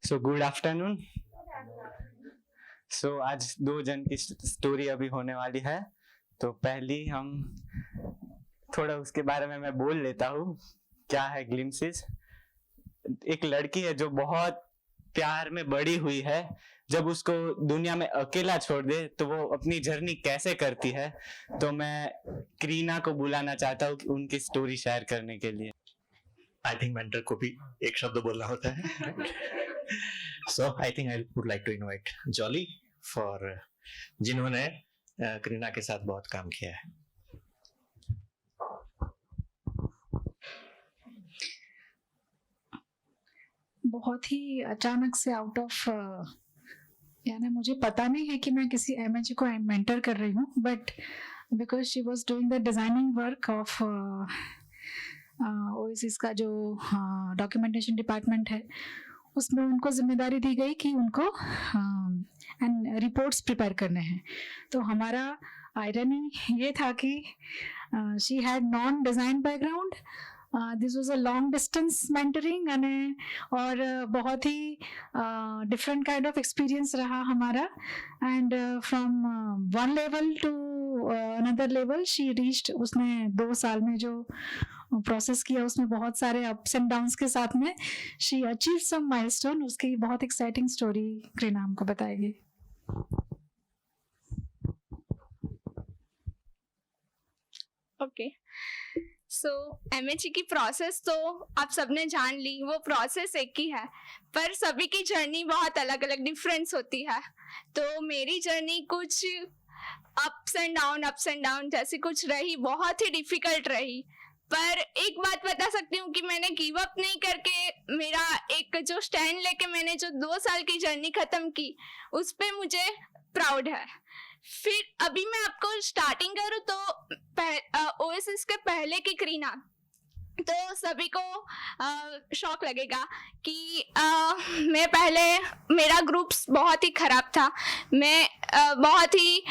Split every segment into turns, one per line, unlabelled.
So good afternoon. सो आज 2 जन की स्टोरी अभी होने वाली है। तो पहली हम थोड़ा उसके बारे में मैं बोल लेता हूँ क्या है ग्लिम्सेस। एक लड़की है जो बहुत प्यार में बड़ी हुई है। जब उसको दुनिया में अकेला छोड़ दे तो वो अपनी जर्नी कैसे करती है। तो मैं करीना को बुलाना चाहता हूँ कि उनकी स्टोरी शेयर करने के लिए।
आई थिंक मेंटर को भी एक शब्द बोलना होता है। So I think I would like to invite Jolly for जिन्होंने करीना के साथ बहुत काम किया है।
बहुत ही अचानक से आउट ऑफ यानी मुझे पता नहीं है कि मैं किसी एमएचए को मेंटर कर रही हूँ, but because she was doing the designing work of oasis का जो डॉक्यूमेंटेशन डिपार्टमेंट है, उसमें उनको जिम्मेदारी दी गई कि उनको एंड रिपोर्ट्स प्रिपेयर करने हैं। तो हमारा आयरनी ये था कि she had non design background. This was a long distance mentoring और बहुत ही डिफरेंट काइंड ऑफ एक्सपीरियंस रहा हमारा। And from one level to another level she reached. उसने 2 साल में जो प्रोसेस किया उसमें बहुत सारे अप्स एंड डाउन्स के साथ में शी अचीव सम माइलस्टोन। उसकी बहुत एक्साइटिंग स्टोरी करीना हमको बताएगी।
ओके, सो एमएचए की प्रोसेस तो आप सबने जान ली। वो प्रोसेस एक ही है, पर सभी की जर्नी बहुत अलग अलग डिफरेंस होती है। तो मेरी जर्नी कुछ अप्स एंड डाउन जैसी कुछ रही, बहुत ही डिफिकल्ट रही। पर एक बात बता सकती हूँ कि मैंने गिव अप नहीं करके मेरा एक जो स्टैंड लेके मैंने जो 2 साल की जर्नी खत्म की, उस पे मुझे प्राउड है। फिर अभी मैं आपको स्टार्टिंग करूँ तो ओएसिस के पहले की करीना, तो सभी को शॉक लगेगा कि मैं पहले मेरा ग्रुप बहुत ही खराब था। मैं बहुत ही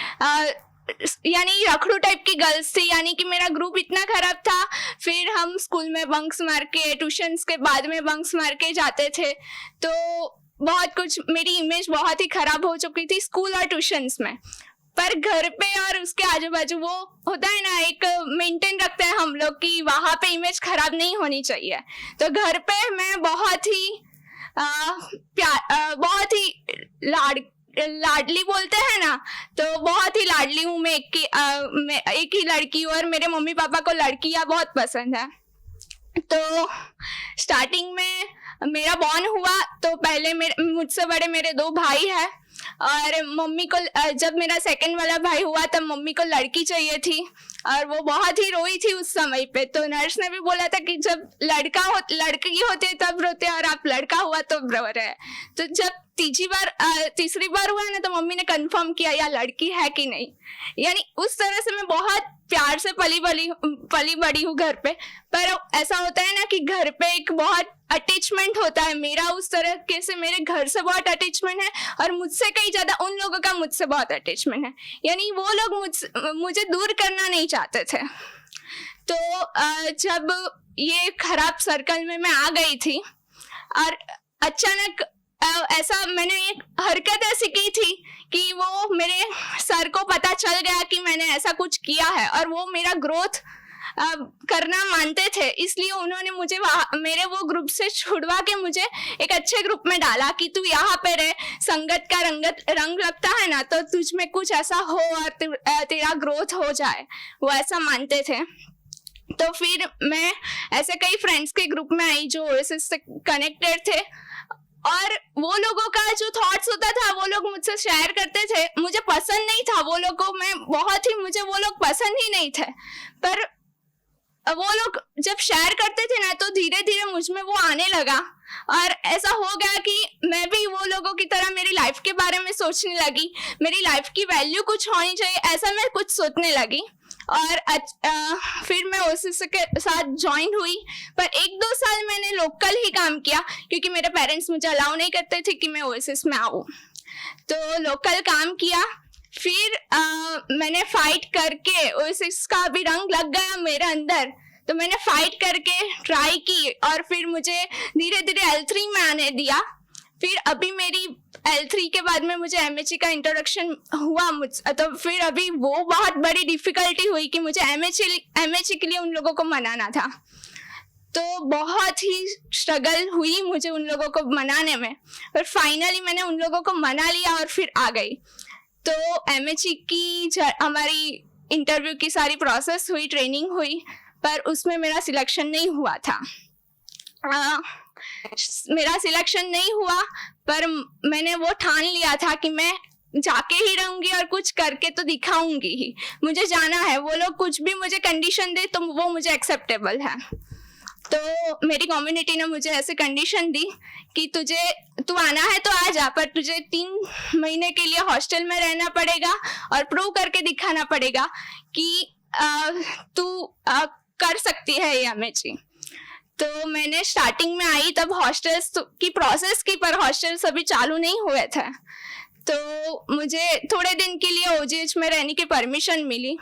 यानी रखड़ू टाइप की गर्ल्स थी, यानी कि मेरा ग्रुप इतना खराब था। फिर हम स्कूल में बंक्स मार के, ट्यूशन्स के बाद में बंक्स मार के जाते थे। तो बहुत कुछ, मेरी इमेज बहुत ही खराब हो चुकी थी स्कूल और ट्यूशन्स में। पर घर पे और उसके आजू बाजू वो होता है ना, एक मेंटेन रखते हैं हम लोग कि वहाँ पे इमेज खराब नहीं होनी चाहिए। तो घर पे मैं बहुत ही बहुत ही लाडली बोलते हैं ना, तो बहुत ही लाडली हूँ मैं। एक ही लड़की हूँ और मेरे मम्मी पापा को लड़कियाँ बहुत पसंद है। तो स्टार्टिंग में मेरा बॉर्न हुआ तो पहले मुझसे बड़े मेरे 2 भाई हैं, और मम्मी को जब मेरा सेकंड वाला भाई हुआ तब मम्मी को लड़की चाहिए थी और वो बहुत ही रोई थी उस समय पे। तो नर्स ने भी बोला था कि जब लड़की होती है तब रोते, और आप लड़का हुआ तो रो रहे। तो जब तीसरी बार हुआ ना, तो मम्मी ने कंफर्म किया या लड़की है कि नहीं। यानी उस तरह से मैं बहुत प्यार से पली बड़ी हूँ घर पे। पर ऐसा होता है ना कि घर पे एक बहुत अटैचमेंट होता है। मेरा उस तरह से मेरे घर से बहुत अटैचमेंट है, और मुझसे कहीं ज्यादा उन लोगों का मुझसे बहुत अटैचमेंट है। यानी वो लोग मुझे दूर करना नहीं चाहते थे। तो जब ये खराब सर्कल में मैं आ गई थी, और अचानक ऐसा मैंने एक हरकत ऐसी की थी कि वो मेरे सर को पता चल गया कि मैंने ऐसा कुछ किया है, और वो मेरा ग्रोथ करना मानते थे। इसलिए उन्होंने मुझे मेरे वो ग्रुप से छुड़वा के मुझे एक अच्छे ग्रुप में डाला कि तू यहाँ पे रहे, संगत का रंग लगता है ना, तो तुझ में कुछ ऐसा हो और तेरा ग्रोथ हो जाए, वो ऐसा मानते थे। तो फिर मैं ऐसे कई फ्रेंड्स के ग्रुप में आई जो ओएसिस से कनेक्टेड थे, और वो लोगों का जो थॉट्स होता था वो लोग मुझसे शेयर करते थे। मुझे पसंद नहीं था वो लोगों को, मुझे वो लोग पसंद ही नहीं थे। पर वो लोग जब शेयर करते थे ना, तो धीरे धीरे मुझ में वो आने लगा, और ऐसा हो गया कि मैं भी वो लोगों की तरह मेरी लाइफ के बारे में सोचने लगी। मेरी लाइफ की वैल्यू कुछ होनी चाहिए, ऐसा मैं कुछ सोचने लगी। और फिर मैं ओएसिस के साथ ज्वाइन हुई। पर 1-2 साल मैंने लोकल ही काम किया, क्योंकि मेरे पेरेंट्स मुझे अलाउ नहीं करते थे कि मैं ओएसिस में आऊँ। तो लोकल काम किया। फिर मैंने फाइट करके, ओएसिस का भी रंग लग गया मेरे अंदर, तो मैंने फाइट करके ट्राई की, और फिर मुझे धीरे धीरे L3 में आने दिया। फिर अभी मेरी L3 के बाद में मुझे MHE का इंट्रोडक्शन हुआ तो फिर अभी वो बहुत बड़ी डिफिकल्टी हुई कि मुझे MHE के लिए उन लोगों को मनाना था। तो बहुत ही स्ट्रगल हुई मुझे उन लोगों को मनाने में, पर फाइनली मैंने उन लोगों को मना लिया और फिर आ गई। तो MHE की हमारी इंटरव्यू की सारी प्रोसेस हुई, ट्रेनिंग हुई, पर उसमें मेरा सिलेक्शन नहीं हुआ था। मेरा सिलेक्शन नहीं हुआ, पर मैंने वो ठान लिया था कि मैं जाके ही रहूंगी और कुछ करके तो दिखाऊंगी ही, मुझे जाना है। वो लोग कुछ भी मुझे कंडीशन दे तो वो मुझे एक्सेप्टेबल है। तो मेरी कम्युनिटी ने मुझे ऐसे कंडीशन दी कि तू आना है तो आ जा, पर तुझे 3 महीने के लिए हॉस्टल में रहना पड़ेगा और प्रूव करके दिखाना पड़ेगा कि तू कर सकती है ये MHE। तो मैंने स्टार्टिंग में आई तब हॉस्टल्स की प्रोसेस की, पर हॉस्टल्स अभी चालू नहीं हुए थे। तो मुझे थोड़े दिन के लिए OGH में रहने की परमिशन मिली,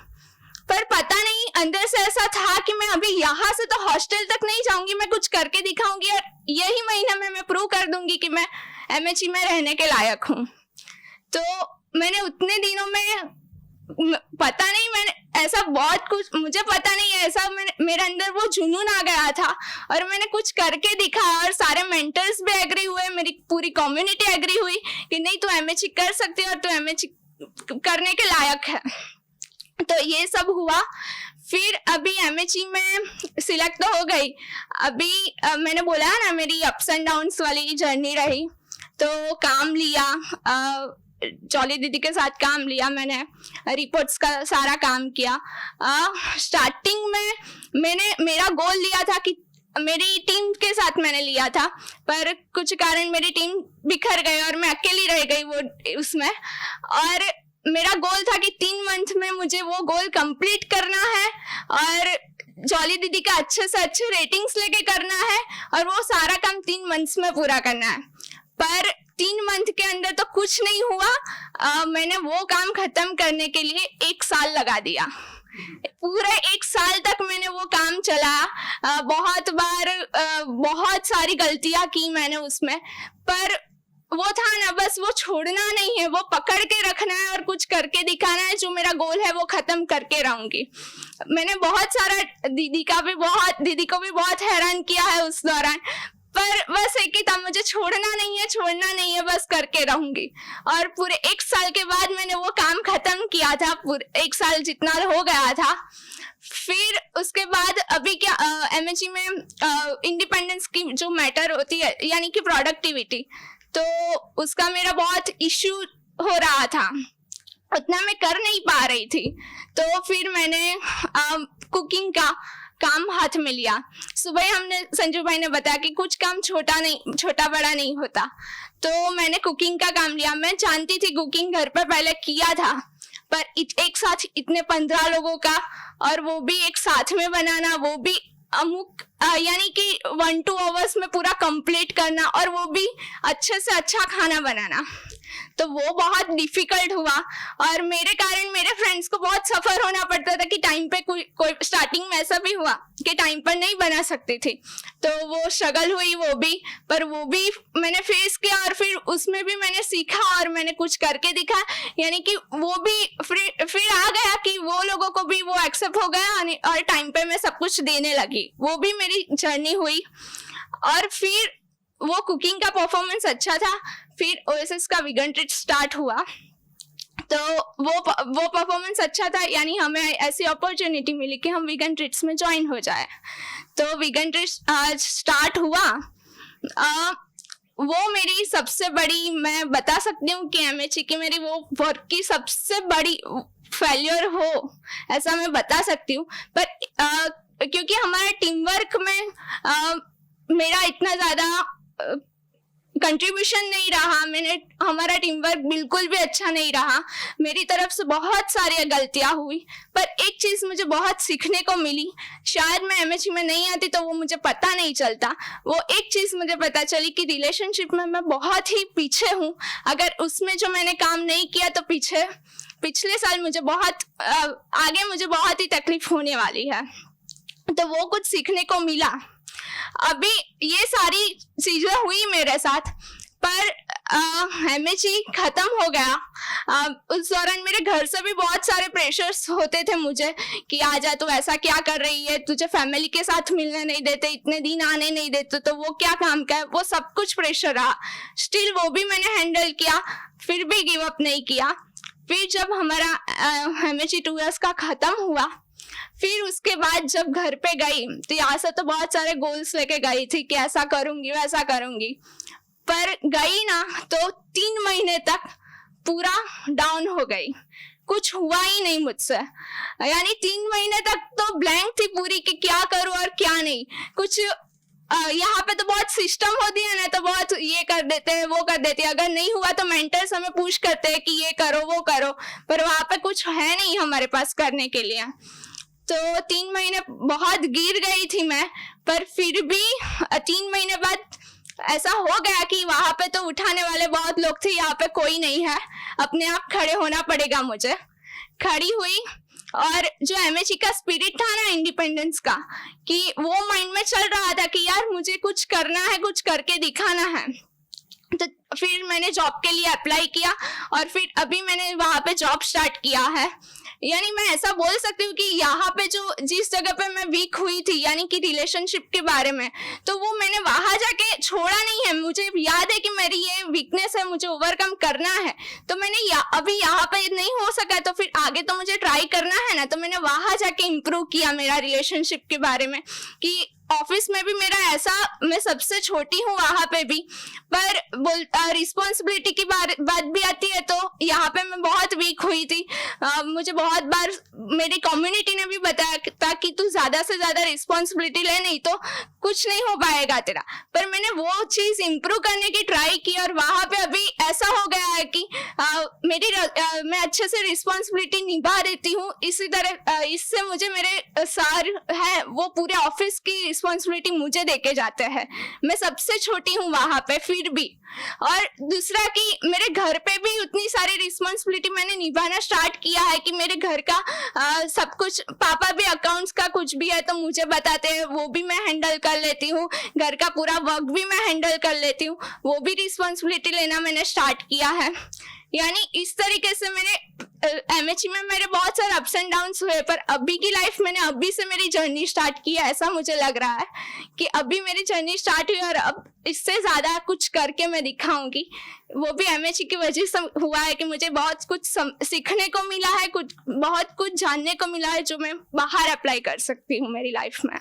पर पता नहीं अंदर से ऐसा था कि मैं अभी यहाँ से तो हॉस्टल तक नहीं जाऊंगी, मैं कुछ करके दिखाऊंगी और यही महीने में मैं प्रूव कर दूंगी कि मैं MHE में रहने के लायक हूँ। तो मैंने उतने दिनों में पता नहीं, मैंने ऐसा बहुत कुछ, मुझे पता नहीं है, ऐसा मेरे अंदर वो जुनून आ गया था और मैंने कुछ करके दिखाया और सारे मेंटर्स भी एग्री हुए, मेरी पूरी कम्युनिटी एग्री हुई कि नहीं तू MHE कर सकती है और तू MHE करने के लायक है। तो ये सब हुआ। फिर अभी MHE में सिलेक्ट तो हो गई। अभी मैंने बोला है ना मेरी अप्स एंड डाउन्स वाली जर्नी रही। तो काम लिया, जॉली दीदी के साथ काम लिया, मैंने रिपोर्ट्स का सारा काम किया। स्टार्टिंग में मेरा गोल लिया था कि मेरी टीम के साथ मैंने लिया था, पर कुछ कारण मेरी टीम बिखर गई और मैं अकेली रह गई वो उसमें। और मेरा गोल था कि 3 मंथ में मुझे वो गोल कंप्लीट करना है और जॉली दीदी का अच्छे से अच्छे रेटिंग्स लेके करना है और वो सारा काम 3 मंथ्स में पूरा करना है। पर 3 मंथ के अंदर तो कुछ नहीं हुआ। मैंने वो काम खत्म करने के लिए 1 साल लगा दिया। पूरे 1 साल तक मैंने वो काम चलाया। बहुत बार बहुत सारी गलतियां की मैंने उसमें, पर वो था ना, बस वो छोड़ना नहीं है, वो पकड़ के रखना है और कुछ करके दिखाना है। जो मेरा गोल है वो खत्म करके रहूंगी। मैंने बहुत सारा दीदी को भी बहुत हैरान किया है उस दौरान, पर बस एक ही था, मुझे छोड़ना नहीं है, बस करके रहूंगी। और पूरे 1 साल के बाद मैंने वो काम खत्म किया था, पूरे 1 साल जितना हो गया था। फिर उसके बाद अभी क्या MHE में इंडिपेंडेंस की जो मैटर होती है, यानी कि प्रोडक्टिविटी, तो उसका मेरा बहुत इश्यू हो रहा था, उतना मैं कर नहीं पा रही थी। तो फिर मैंने कुकिंग का काम हाथ में लिया। सुबह हमने संजू भाई ने बताया कि कुछ काम छोटा बड़ा नहीं होता, तो मैंने कुकिंग का काम लिया। मैं जानती थी कुकिंग घर पर पहले किया था, पर एक साथ इतने 15 लोगों का, और वो भी एक साथ में बनाना, वो भी अमुक यानी कि 1-2 आवर्स में पूरा कंप्लीट करना, और वो भी अच्छे से अच्छा खाना बनाना, तो वो बहुत डिफिकल्ट हुआ। और मेरे कारण मेरे फ्रेंड्स को बहुत सफर होना पड़ता था कि टाइम पे कोई स्टार्टिंग में ऐसा भी हुआ कि टाइम पर नहीं बना सकती थी, तो वो स्ट्रगल हुई वो भी, पर वो भी मैंने फेस किया और फिर उसमें भी मैंने सीखा और मैंने कुछ करके दिखा, यानी कि वो भी फिर आ गया कि वो लोगों को भी वो एक्सेप्ट हो गया और टाइम पे मैं सब कुछ देने लगी। वो भी मेरी जर्नी हुई। और फिर वो कुकिंग का परफॉर्मेंस अच्छा था। फिर OSS का वीगन ट्रीट स्टार्ट हुआ, तो वो परफॉर्मेंस अच्छा था, यानी हमें ऐसी अपॉर्चुनिटी मिली कि हम वीगन ट्रीट्स में ज्वाइन हो जाए। तो वीगन ट्रीट स्टार्ट हुआ। वो मेरी सबसे बड़ी, मैं बता सकती हूँ कि MHE की मेरी वो वर्क की सबसे बड़ी फेल्योर हो, ऐसा मैं बता सकती हूँ। पर क्योंकि हमारे टीम वर्क में मेरा इतना ज्यादा कंट्रीब्यूशन नहीं रहा, हमारा टीम वर्क बिल्कुल भी अच्छा नहीं रहा, मेरी तरफ से बहुत सारी गलतियां हुई। पर एक चीज मुझे बहुत सीखने को मिली, शायद मैं MHE में नहीं आती तो वो मुझे पता नहीं चलता। वो एक चीज मुझे पता चली कि रिलेशनशिप में मैं बहुत ही पीछे हूँ। अगर उसमें जो मैंने काम नहीं किया तो पिछले साल मुझे बहुत ही तकलीफ होने वाली है। तो वो कुछ सीखने को मिला। अभी ये सारी चीजें हुई मेरे साथ, पर MHE खत्म हो गया। उस दौरान मेरे घर से भी बहुत सारे प्रेशर्स होते थे मुझे कि आ जा, तू ऐसा क्या कर रही है, तुझे फैमिली के साथ मिलने नहीं देते, इतने दिन आने नहीं देते, तो वो क्या काम का है, वो सब कुछ प्रेशर रहा। स्टिल वो भी मैंने हैंडल किया, फिर भी गिव अप नहीं किया। फिर जब हमारा MHE 2 years का खत्म हुआ, फिर उसके बाद जब घर पे गई तो यहाँ से तो बहुत सारे गोल्स लेके गई थी कि ऐसा करूंगी वैसा करूंगी, पर गई ना तो 3 महीने तक पूरा डाउन हो गई, कुछ हुआ ही नहीं मुझसे। यानी 3 महीने तक तो ब्लैंक थी पूरी कि क्या करूं और क्या नहीं। कुछ यहाँ पे तो बहुत सिस्टम होती है ना, तो बहुत ये कर देते हैं वो कर देते हैं, अगर नहीं हुआ तो मेंटर्स हमें पुश करते हैं कि ये करो वो करो, पर वहाँ पे कुछ है नहीं हमारे पास करने के लिए। तो 3 महीने बहुत गिर गई थी मैं, पर फिर भी 3 महीने बाद ऐसा हो गया कि वहां पे तो उठाने वाले बहुत लोग थे, यहाँ पे कोई नहीं है, अपने आप खड़े होना पड़ेगा मुझे। खड़ी हुई, और जो MHE का स्पिरिट था ना इंडिपेंडेंस का, कि वो माइंड में चल रहा था कि यार मुझे कुछ करना है, कुछ करके दिखाना है। तो फिर मैंने जॉब के लिए अप्लाई किया और फिर अभी मैंने वहां पे जॉब स्टार्ट किया है। यानी मैं ऐसा बोल सकती हूँ कि यहाँ पे जो जिस जगह पे मैं वीक हुई थी, यानी कि रिलेशनशिप के बारे में, तो वो मैंने वहां जाके छोड़ा नहीं है। मुझे याद है कि मेरी ये वीकनेस है, मुझे ओवरकम करना है, तो मैंने अभी यहाँ पे नहीं हो सका तो फिर आगे तो मुझे ट्राई करना है ना, तो मैंने वहां जाके इम्प्रूव किया मेरा रिलेशनशिप के बारे में। कि ऑफिस में भी मेरा ऐसा, मैं सबसे छोटी हूँ वहां पे भी, पर रिस्पॉन्सिबिलिटी की बात भी आती है तो यहाँ पे मैं बहुत वीक हुई थी। मुझे बहुत बार मेरी कम्युनिटी ने भी बताया था कि तू ज्यादा से ज्यादा रिस्पॉन्सिबिलिटी ले, नहीं तो कुछ नहीं हो पाएगा तेरा। पर मैंने वो चीज इम्प्रूव करने की ट्राई की और वहां पे अभी ऐसा हो गया है कि मैं अच्छे से रिस्पॉन्सिबिलिटी निभा देती हूँ। इसी तरह इससे मुझे मेरे सर है वो पूरे ऑफिस की रिस्पॉन्सिबिलिटी मुझे देके जाते हैं। मैं सबसे छोटी हूँ वहां पे फिर भी। और दूसरा कि मेरे घर पे भी उतनी सारी रिस्पॉन्सिबिलिटी मैंने निभाना स्टार्ट किया है कि मेरे घर का सब कुछ, पापा भी अकाउंट्स का कुछ भी है तो मुझे बताते हैं, वो भी मैं हैंडल कर लेती हूँ। घर का पूरा वर्क भी मैं हैंडल कर लेती हूँ, वो भी रिस्पॉन्सिबिलिटी लेना मैंने स्टार्ट किया है। यानी इस तरीके से मैंने MHE में मेरे बहुत सारे अप्स एंड डाउन्स हुए, पर अभी की लाइफ मैंने अभी से मेरी जर्नी स्टार्ट की है। ऐसा मुझे लग रहा है कि अभी मेरी जर्नी स्टार्ट हुई और अब इससे ज्यादा कुछ करके मैं दिखाऊंगी। वो भी MHE की वजह से हुआ है कि मुझे बहुत कुछ सीखने को मिला है, बहुत कुछ जानने को मिला है जो मैं बाहर अप्लाई कर सकती हूँ मेरी लाइफ में।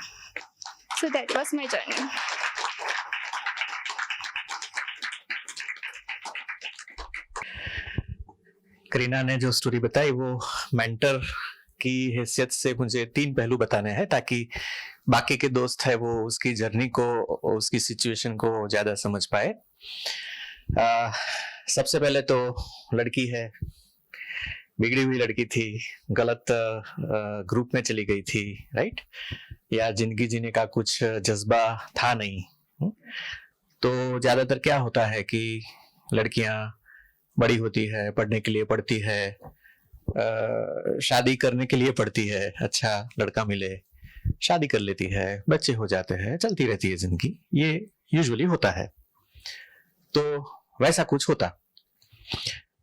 So that was my journey.
Kareena ने जो स्टोरी बताई वो मेंटर की हैसियत से मुझे 3 पहलू बताने हैं, ताकि बाकी के दोस्त है वो उसकी जर्नी को, उसकी सिचुएशन को ज्यादा समझ पाए। सबसे पहले तो लड़की है, बिगड़ी हुई लड़की थी, गलत ग्रुप में चली गई थी, राइट, या जिंदगी जीने का कुछ जज्बा था नहीं। तो ज्यादातर क्या होता है कि लड़कियां बड़ी होती है, पढ़ने के लिए पढ़ती है, शादी करने के लिए पढ़ती है, अच्छा लड़का मिले, शादी कर लेती है, बच्चे हो जाते हैं, चलती रहती है जिंदगी, ये यूजुअली होता है। तो वैसा कुछ होता।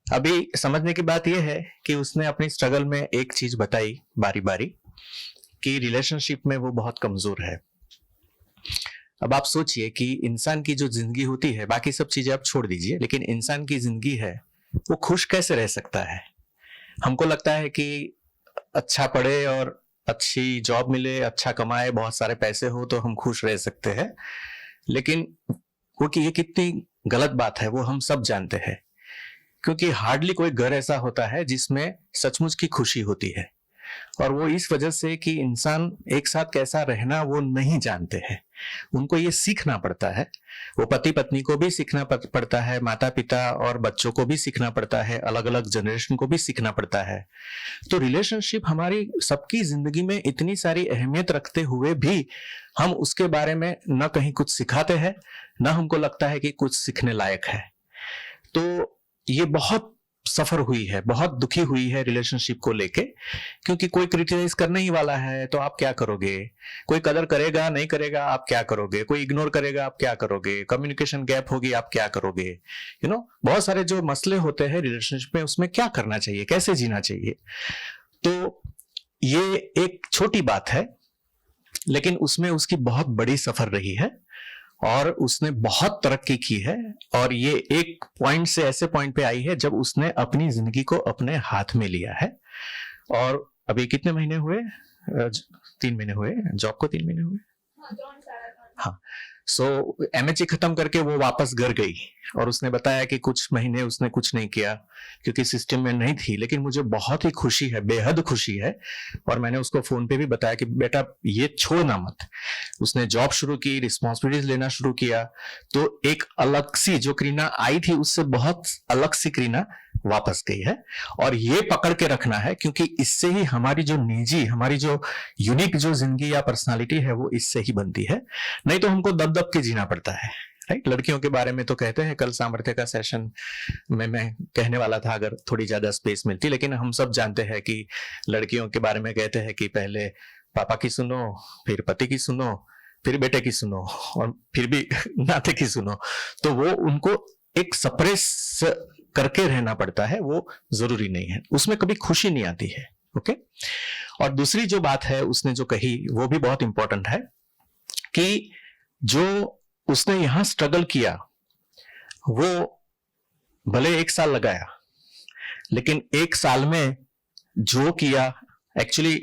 अभी समझने की बात यह है कि उसने अपनी स्ट्रगल में एक चीज बताई बारी बारी कि रिलेशनशिप में वो बहुत कमजोर है। अब आप सोचिए कि इंसान की जो जिंदगी होती है, बाकी सब चीजें आप छोड़ दीजिए, लेकिन इंसान की जिंदगी है वो खुश कैसे रह सकता है? हमको लगता है कि अच्छा पढ़े और अच्छी जॉब मिले, अच्छा कमाए, बहुत सारे पैसे हो तो हम खुश रह सकते हैं, लेकिन क्योंकि ये कितनी गलत बात है वो हम सब जानते हैं। क्योंकि हार्डली कोई घर ऐसा होता है जिसमें सचमुच की खुशी होती है, और वो इस वजह से कि इंसान एक साथ कैसा रहना वो नहीं जानते हैं, उनको ये सीखना पड़ता है। वो पति पत्नी को भी सीखना पड़ता है, माता पिता और बच्चों को भी सीखना पड़ता है, अलग अलग जनरेशन को भी सीखना पड़ता है। तो रिलेशनशिप हमारी सबकी जिंदगी में इतनी सारी अहमियत रखते हुए भी हम उसके बारे में न कहीं कुछ सिखाते हैं, न हमको लगता है कि कुछ सीखने लायक है। तो ये बहुत सफर हुई है, बहुत दुखी हुई है रिलेशनशिप को लेके, क्योंकि कोई क्रिटिसाइज करने ही वाला है तो आप क्या करोगे, कोई कदर करेगा नहीं करेगा आप क्या करोगे, कोई इग्नोर करेगा आप क्या करोगे, कम्युनिकेशन गैप होगी आप क्या करोगे, बहुत सारे जो मसले होते हैं रिलेशनशिप में, उसमें क्या करना चाहिए, कैसे जीना चाहिए। तो ये एक छोटी बात है, लेकिन उसमें उसकी बहुत बड़ी सफर रही है और उसने बहुत तरक्की की है, और ये एक पॉइंट से ऐसे पॉइंट पे आई है जब उसने अपनी जिंदगी को अपने हाथ में लिया है। और अभी कितने महीने हुए? 3 महीने हुए, जॉब को 3 महीने हुए। हाँ, सो MHA खत्म करके वो वापस घर गई और उसने बताया कि कुछ महीने उसने कुछ नहीं किया क्योंकि सिस्टम में नहीं थी, लेकिन मुझे बहुत ही खुशी है, बेहद खुशी है, और मैंने उसको फोन पे भी बताया कि बेटा ये छोड़ना मत। उसने जॉब शुरू की, रिस्पॉन्सिबिलिटीज लेना शुरू किया, तो एक अलग सी जो करीना आई थी उससे बहुत अलग सी करीना वापस गई है। और ये पकड़ के रखना है, क्योंकि इससे ही हमारी जो निजी, हमारी जो यूनिक जो जिंदगी या पर्सनालिटी है वो इससे ही बनती है, नहीं तो हमको दब दब के जीना पड़ता है, राइट। लड़कियों के बारे में तो कहते हैं, कल सामर्थ्य का सेशन में मैं कहने वाला था अगर थोड़ी ज्यादा स्पेस मिलती, लेकिन हम सब जानते हैं कि लड़कियों के बारे में कहते हैं कि पहले पापा की सुनो, फिर पति की सुनो, फिर बेटे की सुनो, और फिर भी नाते की सुनो। तो वो उनको एक सप्रेस करके रहना पड़ता है, वो जरूरी नहीं है, उसमें कभी खुशी नहीं आती है। ओके। और दूसरी जो बात है उसने जो कही वो भी बहुत इंपॉर्टेंट है, कि जो उसने यहां स्ट्रगल किया वो भले 1 साल लगाया, लेकिन 1 साल में जो किया, एक्चुअली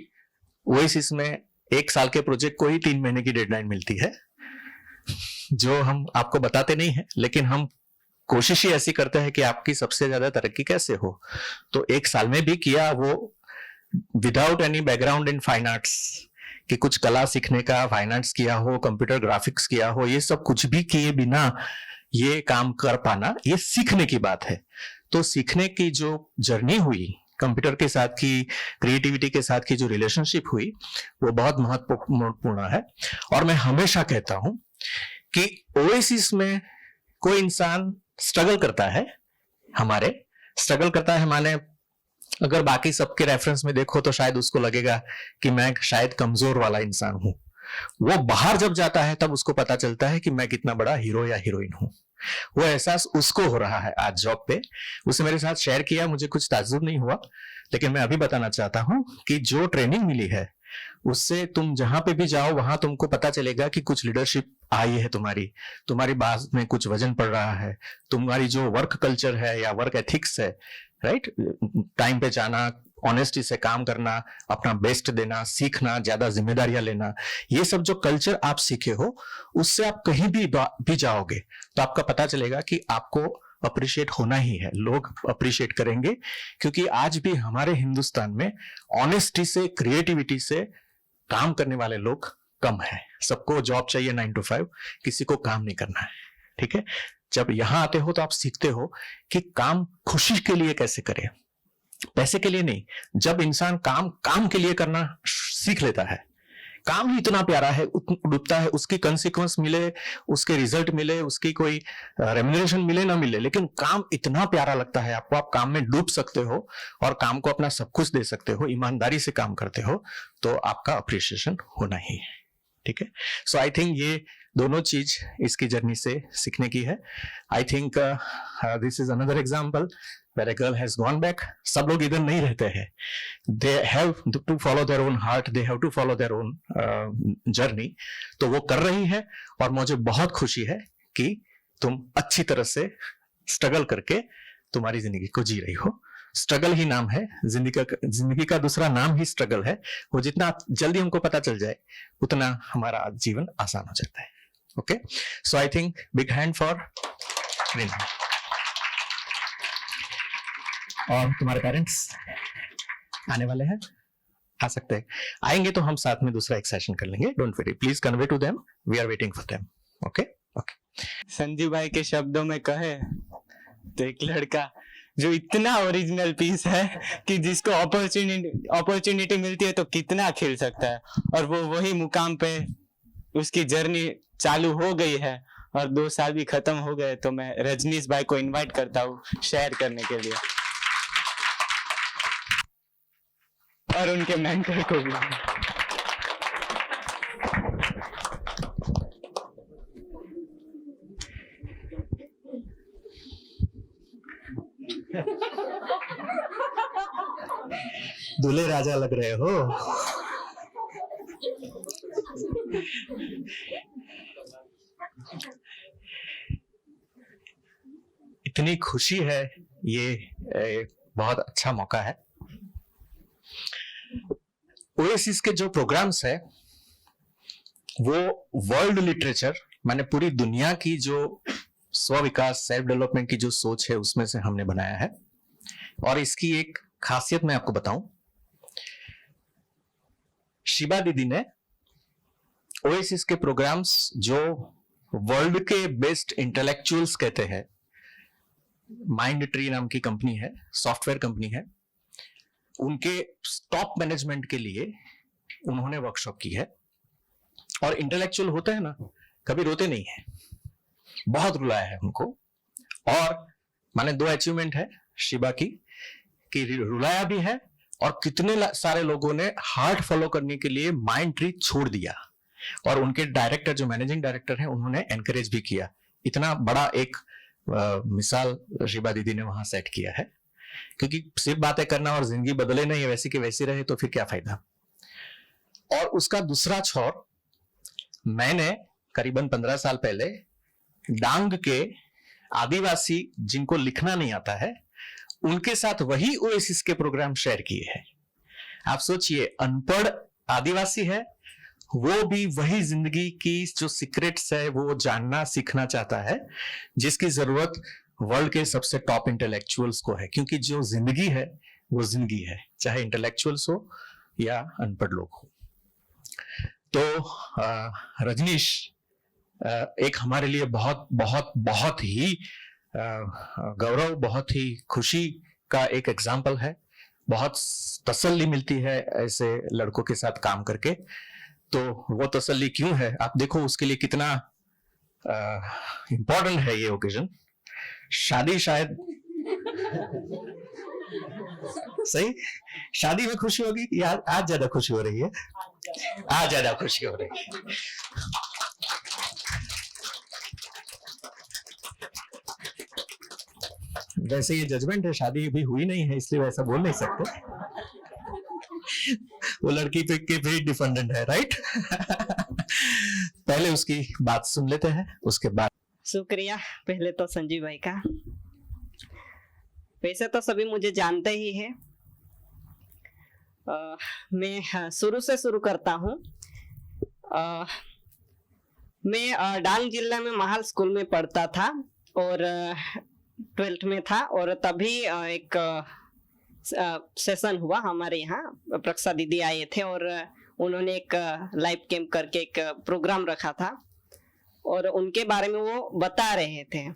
ओएसिस में 1 साल के प्रोजेक्ट को ही 3 महीने की डेडलाइन मिलती है, जो हम आपको बताते नहीं है, लेकिन हम कोशिश ही ऐसी करते हैं कि आपकी सबसे ज्यादा तरक्की कैसे हो। तो 1 साल में भी किया वो without any background in fine arts, कि कुछ कला सीखने का, फाइन आर्ट्स किया हो, कंप्यूटर ग्राफिक्स किया हो, ये सब कुछ भी किए बिना ये काम कर पाना, ये सीखने की बात है। तो सीखने की जो जर्नी हुई, कंप्यूटर के साथ की, क्रिएटिविटी के साथ की जो रिलेशनशिप हुई, वो बहुत महत्वपूर्ण है। और मैं हमेशा कहता हूं कि ओएसिस में कोई इंसान स्ट्रगल करता है, हमारे स्ट्रगल करता है माने अगर बाकी सबके रेफरेंस में देखो तो शायद उसको लगेगा कि मैं शायद कमजोर वाला इंसान हूं। वो बाहर जब जाता है तब उसको पता चलता है कि मैं कितना बड़ा हीरो या हीरोइन हूं। वो एहसास उसको हो रहा है आज जॉब पे। उसने मेरे साथ शेयर किया, मुझे कुछ ताज्जुब नहीं हुआ, लेकिन मैं अभी बताना चाहता हूं कि जो ट्रेनिंग मिली है उससे तुम जहां पे भी जाओ वहां तुमको पता चलेगा कि कुछ लीडरशिप आई है, तुम्हारी बात में कुछ वजन पड़ रहा है, तुम्हारी जो वर्क कल्चर है या वर्क एथिक्स है, राइट, टाइम पे जाना, ऑनेस्टी से काम करना, अपना बेस्ट देना, सीखना, ज्यादा जिम्मेदारियां लेना, ये सब जो कल्चर आप सीखे हो उससे आप कहीं भी जाओगे तो आपका पता चलेगा कि आपको अप्रिशिएट होना ही है, लोग अप्रिशिएट करेंगे। क्योंकि आज भी हमारे हिंदुस्तान में ऑनेस्टी से, क्रिएटिविटी से काम करने वाले लोग कम है। सबको जॉब चाहिए 9 to 5, किसी को काम नहीं करना है, ठीक है। जब यहां आते हो तो आप सीखते हो कि काम खुशी के लिए कैसे करें, पैसे के लिए नहीं। जब इंसान काम के लिए करना सीख लेता है, काम ही इतना प्यारा है, डूबता है, उसकी कंसिक्वेंस मिले, उसके रिजल्ट मिले, उसकी कोई रेम्युनरेशन मिले ना मिले, लेकिन काम इतना प्यारा लगता है आपको, आप काम में डूब सकते हो और काम को अपना सब कुछ दे सकते हो, ईमानदारी से काम करते हो, तो आपका अप्रिशिएशन होना ही है, ठीक है। सो आई थिंक ये दोनों चीज इसकी जर्नी से सीखने की है। I think this is another example where a girl has gone back. सब लोग इधर नहीं रहते हैं, they have to follow their own heart, they have to follow their own journey. तो वो कर रही है और मुझे बहुत खुशी है कि तुम अच्छी तरह से स्ट्रगल करके तुम्हारी जिंदगी को जी रही हो। स्ट्रगल ही नाम है जिंदगी का दूसरा नाम ही स्ट्रगल है। वो जितना जल्दी हमको पता चल जाए उतना हमारा जीवन आसान हो जाता है। Okay, so I think big hand for Reena. और तुम्हारे पेरेंट्स आने वाले हैं, आ सकते हैं, आएंगे तो हम साथ में दूसरा एक सेशन कर लेंगे। Don't worry, please convey to them, we are waiting for them. Okay okay.
Sanjeev भाई के शब्दों में कहे तो एक लड़का जो इतना ओरिजिनल पीस है कि जिसको अपॉर्चुनिटी मिलती है तो कितना खेल सकता है, और वो वही मुकाम पे उसकी जर्नी चालू हो गई है और 2 साल भी खत्म हो गए। तो मैं रजनीश भाई को इनवाइट करता हूँ शेयर करने के लिए। और उनके मेंटर को भी।
दूल्हे राजा लग रहे हो। इतनी खुशी है, ये बहुत अच्छा मौका है। ओएसिस के जो प्रोग्राम्स है वो वर्ल्ड लिटरेचर, माने पूरी दुनिया की जो स्व विकास सेल्फ डेवलपमेंट की जो सोच है उसमें से हमने बनाया है। और इसकी एक खासियत मैं आपको बताऊं, शिबा दीदी ने ओएसिस के प्रोग्राम्स जो वर्ल्ड के बेस्ट इंटेलेक्चुअल्स कहते हैं, माइंड ट्री नाम की कंपनी है, सॉफ्टवेयर कंपनी है, उनके टॉप मैनेजमेंट के लिए उन्होंने वर्कशॉप की है। और इंटेलेक्चुअल होते हैं ना, कभी रोते नहीं है, बहुत रुलाया है उनको। और माने 2 अचीवमेंट है शिबा की, कि रुलाया भी है और कितने सारे लोगों ने हार्ट फॉलो करने के लिए माइंड ट्री छोड़ दिया। और उनके डायरेक्टर, जो मैनेजिंग डायरेक्टर हैं, उन्होंने एनकरेज भी किया। इतना बड़ा एक मिसाल शिबा दीदी ने वहां सेट किया है, क्योंकि सिर्फ बातें करना और जिंदगी बदले नहीं, वैसी की वैसी रहे तो फिर क्या फायदा। और उसका दूसरा छोर, मैंने करीबन 15 साल पहले डांग के आदिवासी जिनको लिखना नहीं आता है, उनके साथ वही ओएसिस के प्रोग्राम शेयर किए हैं। आप सोचिए, अनपढ़ आदिवासी है, वो भी वही जिंदगी की जो सीक्रेट्स है वो जानना सीखना चाहता है, जिसकी जरूरत वर्ल्ड के सबसे टॉप इंटेलेक्चुअल्स को है। क्योंकि जो जिंदगी है वो जिंदगी है, चाहे इंटेलेक्चुअल्स हो या अनपढ़ लोग हो। तो रजनीश एक हमारे लिए बहुत बहुत बहुत ही गौरव, बहुत ही खुशी का एक एग्जाम्पल है। बहुत तसल्ली मिलती है ऐसे लड़कों के साथ काम करके। तो वो तसल्ली क्यों है, आप देखो उसके लिए कितना इंपॉर्टेंट है ये ओकेजन। शादी शायद सही, शादी में खुशी होगी या आज ज्यादा खुशी हो रही है? आज ज्यादा खुशी हो रही है। वैसे ये जजमेंट है, शादी अभी हुई नहीं है इसलिए वैसा बोल नहीं सकते। वो लड़की पे के भी डिपेंडेंट है, राइट? पहले उसकी बात सुन लेते हैं, उसके बाद।
शुक्रिया पहले तो संजीव भाई का। वैसे तो सभी मुझे जानते ही है। मैं शुरू से शुरू करता हूँ। मैं डांग जिला में महाल स्कूल में पढ़ता था और 12th में था। और तभी एक सेशन हुआ हमारे यहाँ, प्रक्षा दीदी आए थे और उन्होंने एक लाइव कैंप करके एक प्रोग्राम रखा था और उनके बारे में वो बता रहे थे।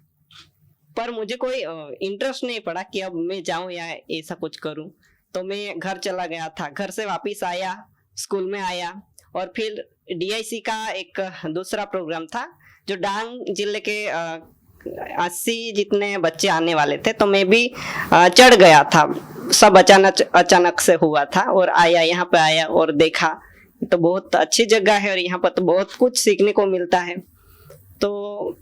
पर मुझे कोई इंटरेस्ट नहीं पड़ा कि अब मैं जाऊं या ऐसा कुछ करूं। तो मैं घर चला गया था। घर से वापस आया, स्कूल में आया और फिर डीआईसी का एक दूसरा प्रोग्राम था जो डांग जिले के 80 जितने बच्चे आने वाले थे। तो मैं भी चढ़ गया था। सब अचानक से हुआ था और आया, यहाँ पे आया और देखा तो बहुत अच्छी जगह है और यहाँ पर तो बहुत कुछ सीखने को मिलता है। तो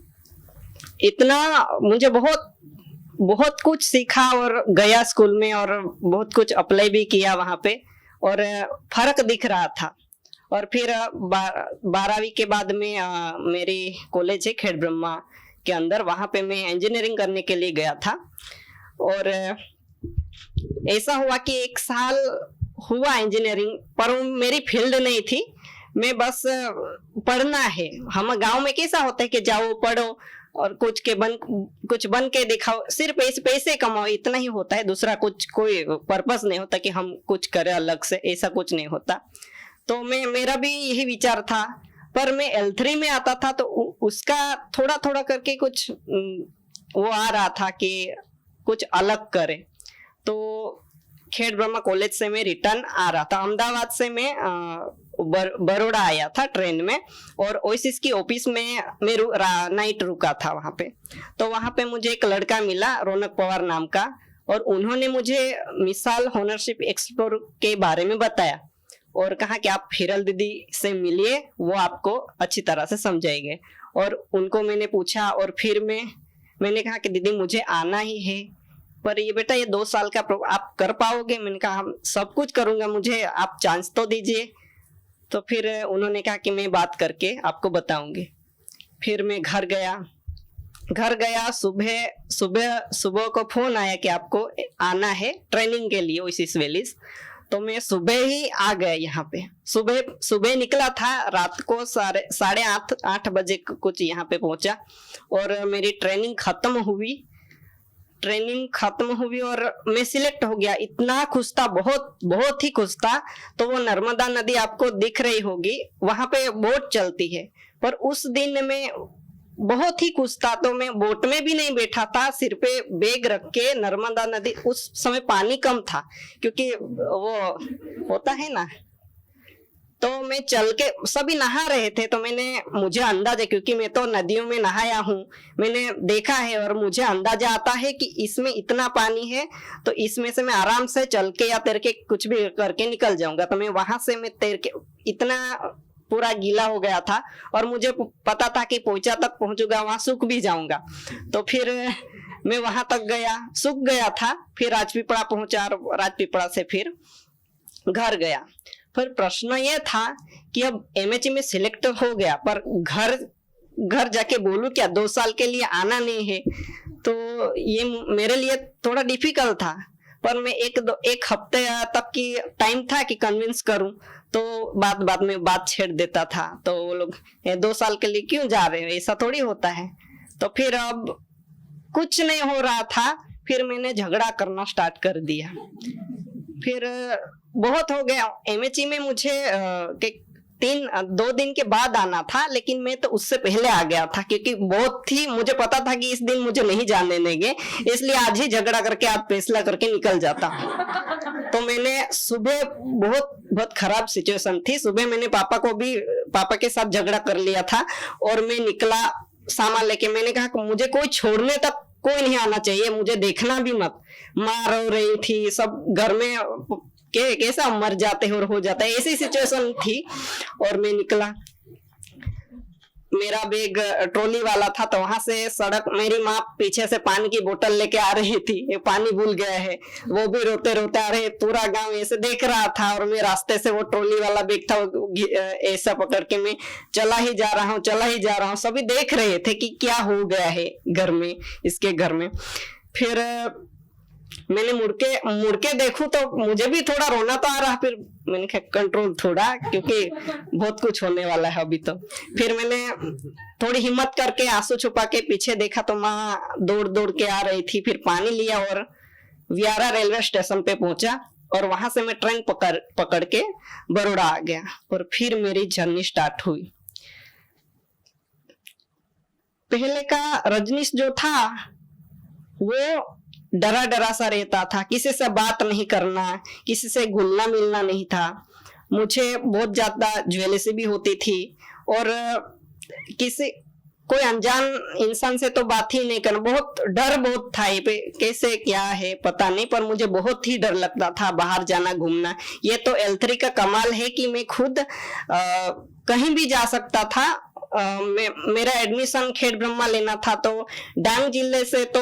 इतना मुझे बहुत कुछ सीखा और गया स्कूल में और बहुत कुछ अप्लाई भी किया वहाँ पे और फर्क दिख रहा था। और फिर 12वीं के बाद में मेरी कॉलेज है खेड़ ब्रह्मा के अंदर, वहाँ पे मैं इंजीनियरिंग करने के लिए गया था। और ऐसा हुआ कि 1 साल हुआ इंजीनियरिंग, पर मेरी फील्ड नहीं थी। मैं बस पढ़ना है। हम गांव में कैसा होता है कि जाओ पढ़ो और कुछ बन के दिखाओ, सिर्फ पैसे कमाओ, इतना ही होता है। दूसरा कुछ कोई पर्पस नहीं होता कि हम कुछ करें अलग से, ऐसा कुछ नहीं होता। तो मेरा भी यही विचार था। पर मैं L3 में आता था तो उसका थोड़ा थोड़ा करके कुछ वो आ रहा था कि कुछ अलग करे। तो खेड़ ब्रह्मा कॉलेज से मैं रिटर्न आ रहा था। अहमदाबाद से मैं बड़ौदा आया था ट्रेन में और ओएसिस की ऑफिस में मैं नाइट रुका था वहाँ पे। तो वहाँ पे मुझे एक लड़का मिला, रौनक पवार नाम का, और उन्होंने मुझे मिसाल होनरशिप एक्सप्लोर के बारे में बताया और कहा कि आप हिरल दीदी से मिलिए, वो आपको अच्छी तरह से समझाएंगे। और उनको मैंने पूछा और फिर मैंने कहा कि दीदी मुझे आना ही है, पर ये बेटा ये 2 साल का आप कर पाओगे? मैंने कहा हम सब कुछ करूंगा, मुझे आप चांस तो दीजिए। तो फिर उन्होंने कहा कि मैं बात करके आपको बताऊंगी। फिर मैं घर गया, सुबह को फोन आया कि आपको आना है ट्रेनिंग के लिए ओएसिस वैलीज। तो मैं सुबह ही आ गया यहाँ पे। सुबह निकला था, रात को 8:30 बजे कुछ यहाँ पे पहुंचा और मेरी ट्रेनिंग खत्म हुई और मैं सिलेक्ट हो गया। इतना खुश था, बहुत ही खुश था। तो वो नर्मदा नदी आपको दिख रही होगी, वहां पे बोट चलती है, पर उस दिन में बहुत ही खुश था। तो मैं बोट में भी नहीं बैठा था, सिर पे बैग रख के नर्मदा नदी, उस समय पानी कम था क्योंकि वो होता है ना, तो मैं चल के, सभी नहा रहे थे, तो मुझे अंदाजा, क्योंकि मैं तो नदियों में नहाया हूँ, मैंने देखा है और मुझे अंदाजा आता है कि इसमें इतना पानी है तो इसमें से मैं आराम से चल के या तैर के कुछ भी करके निकल जाऊंगा। तो मैं वहां से मैं तैर के, इतना पूरा गीला हो गया था और मुझे पता था कि पोइचा तक पहुंचूंगा, वहां सूख भी जाऊंगा। तो फिर मैं वहां तक गया, सूख गया था, फिर राजपीपला पहुंचा, राजपीपला से फिर घर गया। फिर प्रश्न ये था कि अब एमएचए में सिलेक्ट हो गया, पर घर जाके बोलूं क्या, 2 साल के लिए आना नहीं है, तो ये मेरे लिए थोड़ा डिफिकल्ट था। पर मैं एक हफ्ते तक की टाइम था कि कन्विंस करूं, तो बाद में बात छेड़ देता था। तो वो लोग 2 साल के लिए क्यों जा रहे हो, ऐसा थोड़ी होता है। तो फिर अब कुछ नहीं हो रहा था, फिर मैंने झगड़ा करना स्टार्ट कर दिया। फिर बहुत हो गया। एमएचई में मुझे 2 दिन के बाद आना था, लेकिन मैं तो उससे पहले आ गया था क्योंकि बहुत ही मुझे पता था कि इस दिन मुझे नहीं जाने देंगे, इसलिए आज ही झगड़ा करके, आज फैसला करके निकल जाता। तो मैंने सुबह बहुत खराब सिचुएशन थी, सुबह मैंने पापा के साथ झगड़ा कर लिया था और मैं निकला सामान लेके। मैंने कहा कि मुझे कोई छोड़ने तक कोई नहीं आना चाहिए, मुझे देखना भी मत। माँ रो रही थी, सब घर में कैसा मर जाते हैं और हो जाता है, ऐसी सिचुएशन थी। और मैं निकला, मेरा बैग ट्रॉली वाला था, तो वहां से सड़क, मेरी माँ पीछे से पानी की बोतल लेके आ रही थी, ये पानी भूल गया है, वो भी रोते रोते आ रहे, पूरा गांव ऐसे देख रहा था। और मैं रास्ते से वो ट्रॉली वाला बैग था, ऐसा पकड़ के मैं चला ही जा रहा हूँ। सभी देख रहे थे कि क्या हो गया है घर में, इसके घर में। फिर मैंने मुड़ के देखूं तो मुझे भी थोड़ा रोना तो आ रहा। फिर मैंने कहा कंट्रोल थोड़ा, क्योंकि बहुत कुछ होने वाला है अभी तो। फिर मैंने थोड़ी हिम्मत करके आंसू छुपा के पीछे देखा तो माँ दौड़ के आ रही थी। फिर पानी लिया और वियारा रेलवे स्टेशन पे पहुंचा और वहां से मैं ट्रेन पकड़ के बड़ौदा आ गया और फिर मेरी जर्नी स्टार्ट हुई। पहले का रजनीश जो था वो डरा सा रहता था, किसी से बात नहीं करना, किसी से घुलना मिलना नहीं था। मुझे बहुत ज्यादा ज्वेलसी भी होती थी और कोई अनजान इंसान से तो बात ही नहीं करना, बहुत था। ये पे कैसे क्या है पता नहीं, पर मुझे बहुत ही डर लगता था बाहर जाना, घूमना। ये तो L3 का कमाल है कि मैं खुद कहीं भी जा सकता था। मेरा एडमिशन खेड़ ब्रह्मा लेना था, तो डांग जिले से तो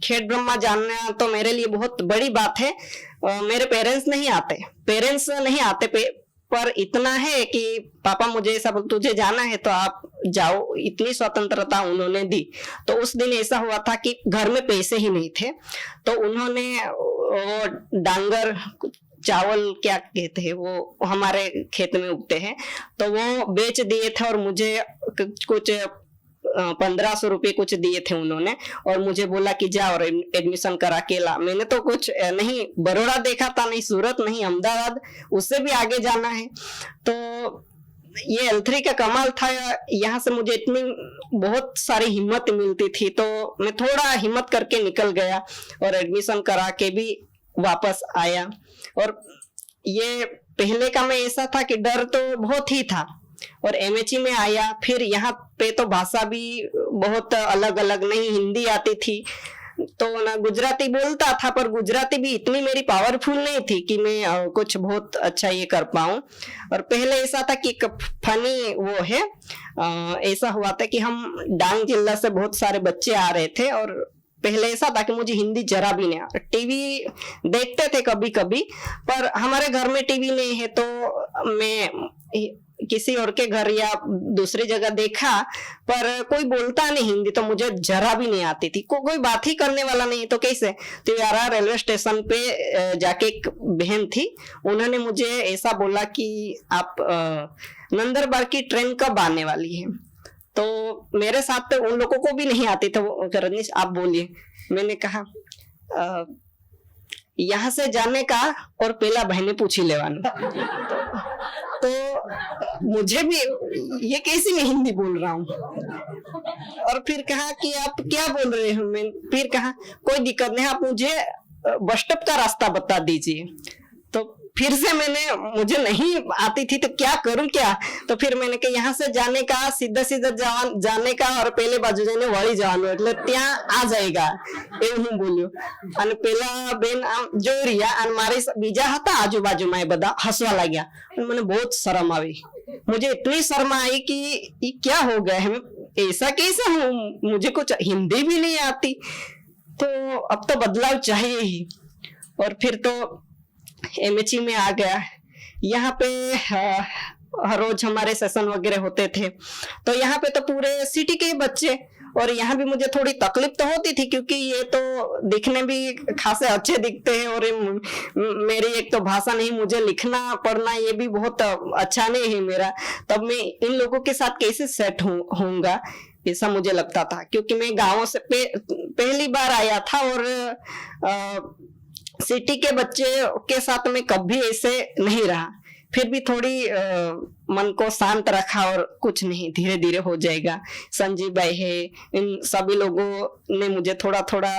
खेड़ ब्रह्मा जानना तो मेरे लिए बहुत बड़ी बात है। मेरे पेरेंट्स नहीं आते पर इतना है कि पापा मुझे सब तुझे जाना है तो आप जाओ, इतनी स्वतंत्रता उन्होंने दी। तो उस दिन ऐसा हुआ था कि घर में पैसे ही नहीं थे, तो उन्होंने वो डांगर चावल क्या कहते हैं वो हमारे खेत में उगते हैं, तो वो बेच दिए थे और मुझे कुछ 1500 रुपये कुछ दिए थे उन्होंने और मुझे बोला कि जा और एडमिशन करा के ला। मैंने तो कुछ नहीं बड़ौदा देखा था, नहीं सूरत, नहीं अहमदाबाद, उससे भी आगे जाना है। तो ये L3 का कमाल था। यहाँ से मुझे इतनी बहुत सारी हिम्मत मिलती थी, तो मैं थोड़ा हिम्मत करके निकल गया और एडमिशन करा के भी वापस आया। और ये पहले का में ऐसा था कि डर तो बहुत ही था और एमएचई में आया। फिर यहाँ पे तो भाषा भी बहुत अलग अलग, नहीं हिंदी आती थी, तो ना गुजराती बोलता था, पर गुजराती भी इतनी मेरी पावरफुल नहीं थी कि मैं कुछ बहुत अच्छा ये कर पाऊं। और पहले ऐसा था कि फनी वो है, ऐसा हुआ था कि हम डांग जिला से बहुत सारे बच्चे आ रहे थे, और पहले ऐसा था कि मुझे हिंदी जरा भी नहीं आता। टीवी देखते थे कभी कभी, पर हमारे घर में टीवी नहीं है, तो मैं किसी और के घर या दूसरी जगह देखा, पर कोई बोलता नहीं हिंदी, तो मुझे जरा भी नहीं आती थी। कोई बात ही करने वाला नहीं, तो कैसे। तो यार रेलवे स्टेशन पे जाके एक बहन थी, उन्होंने मुझे ऐसा बोला कि आप नंदरबार की ट्रेन कब आने वाली है। तो मेरे साथ तो उन लोगों को भी नहीं आती, तो रजनीश आप बोलिए। मैंने कहा यहाँ से जाने का और पहला बहने पूछी लेवाना। तो मुझे भी ये कैसी मैं हिंदी बोल रहा हूँ। और फिर कहा कि आप क्या बोल रहे हो। मैं फिर कहा कोई दिक्कत नहीं, आप मुझे बस स्टॉप का रास्ता बता दीजिए। तो फिर से मुझे नहीं आती थी, तो क्या करूं क्या। तो फिर मैंने कहा यहाँ से जाने का सीधा सीधा जाने का और पहले बाजू जाने वाली जवान એટલે ત્યાં આ જાયગા એવું હું બોલ્યો। અને પેલા બેન આમ જોઈ રહ્યા અને મારી બીજા હતા આજુબાજુમાં, એ બધા હસવા लाग्या। મને बहुत शर्म आई, मुझे इतनी शर्म आई कि ये क्या हो गया है, ऐसा कैसे हूँ, मुझे कुछ हिंदी भी नहीं आती। तो अब तो बदलाव चाहिए ही। और फिर तो एमएचई में आ गया। यहाँ पे हर रोज हमारे सेशन वगैरह होते थे, तो यहाँ पे तो पूरे सिटी के बच्चे, और यहाँ भी मुझे थोड़ी तकलीफ तो होती थी, क्योंकि ये तो दिखने भी खासे अच्छे दिखते हैं, और मेरी एक तो भाषा नहीं, मुझे लिखना पढ़ना ये भी बहुत अच्छा नहीं है मेरा। तब मैं इन लोगों के साथ कैसे सेट होऊंगा, ऐसा मुझे लगता था। क्योंकि मैं गाँव से पहली बार आया था, और सिटी के बच्चे के साथ में कभी ऐसे नहीं रहा। फिर भी थोड़ी मन को शांत रखा, और कुछ नहीं, धीरे धीरे हो जाएगा। संजीव भाई है, इन सभी लोगों ने मुझे थोड़ा थोड़ा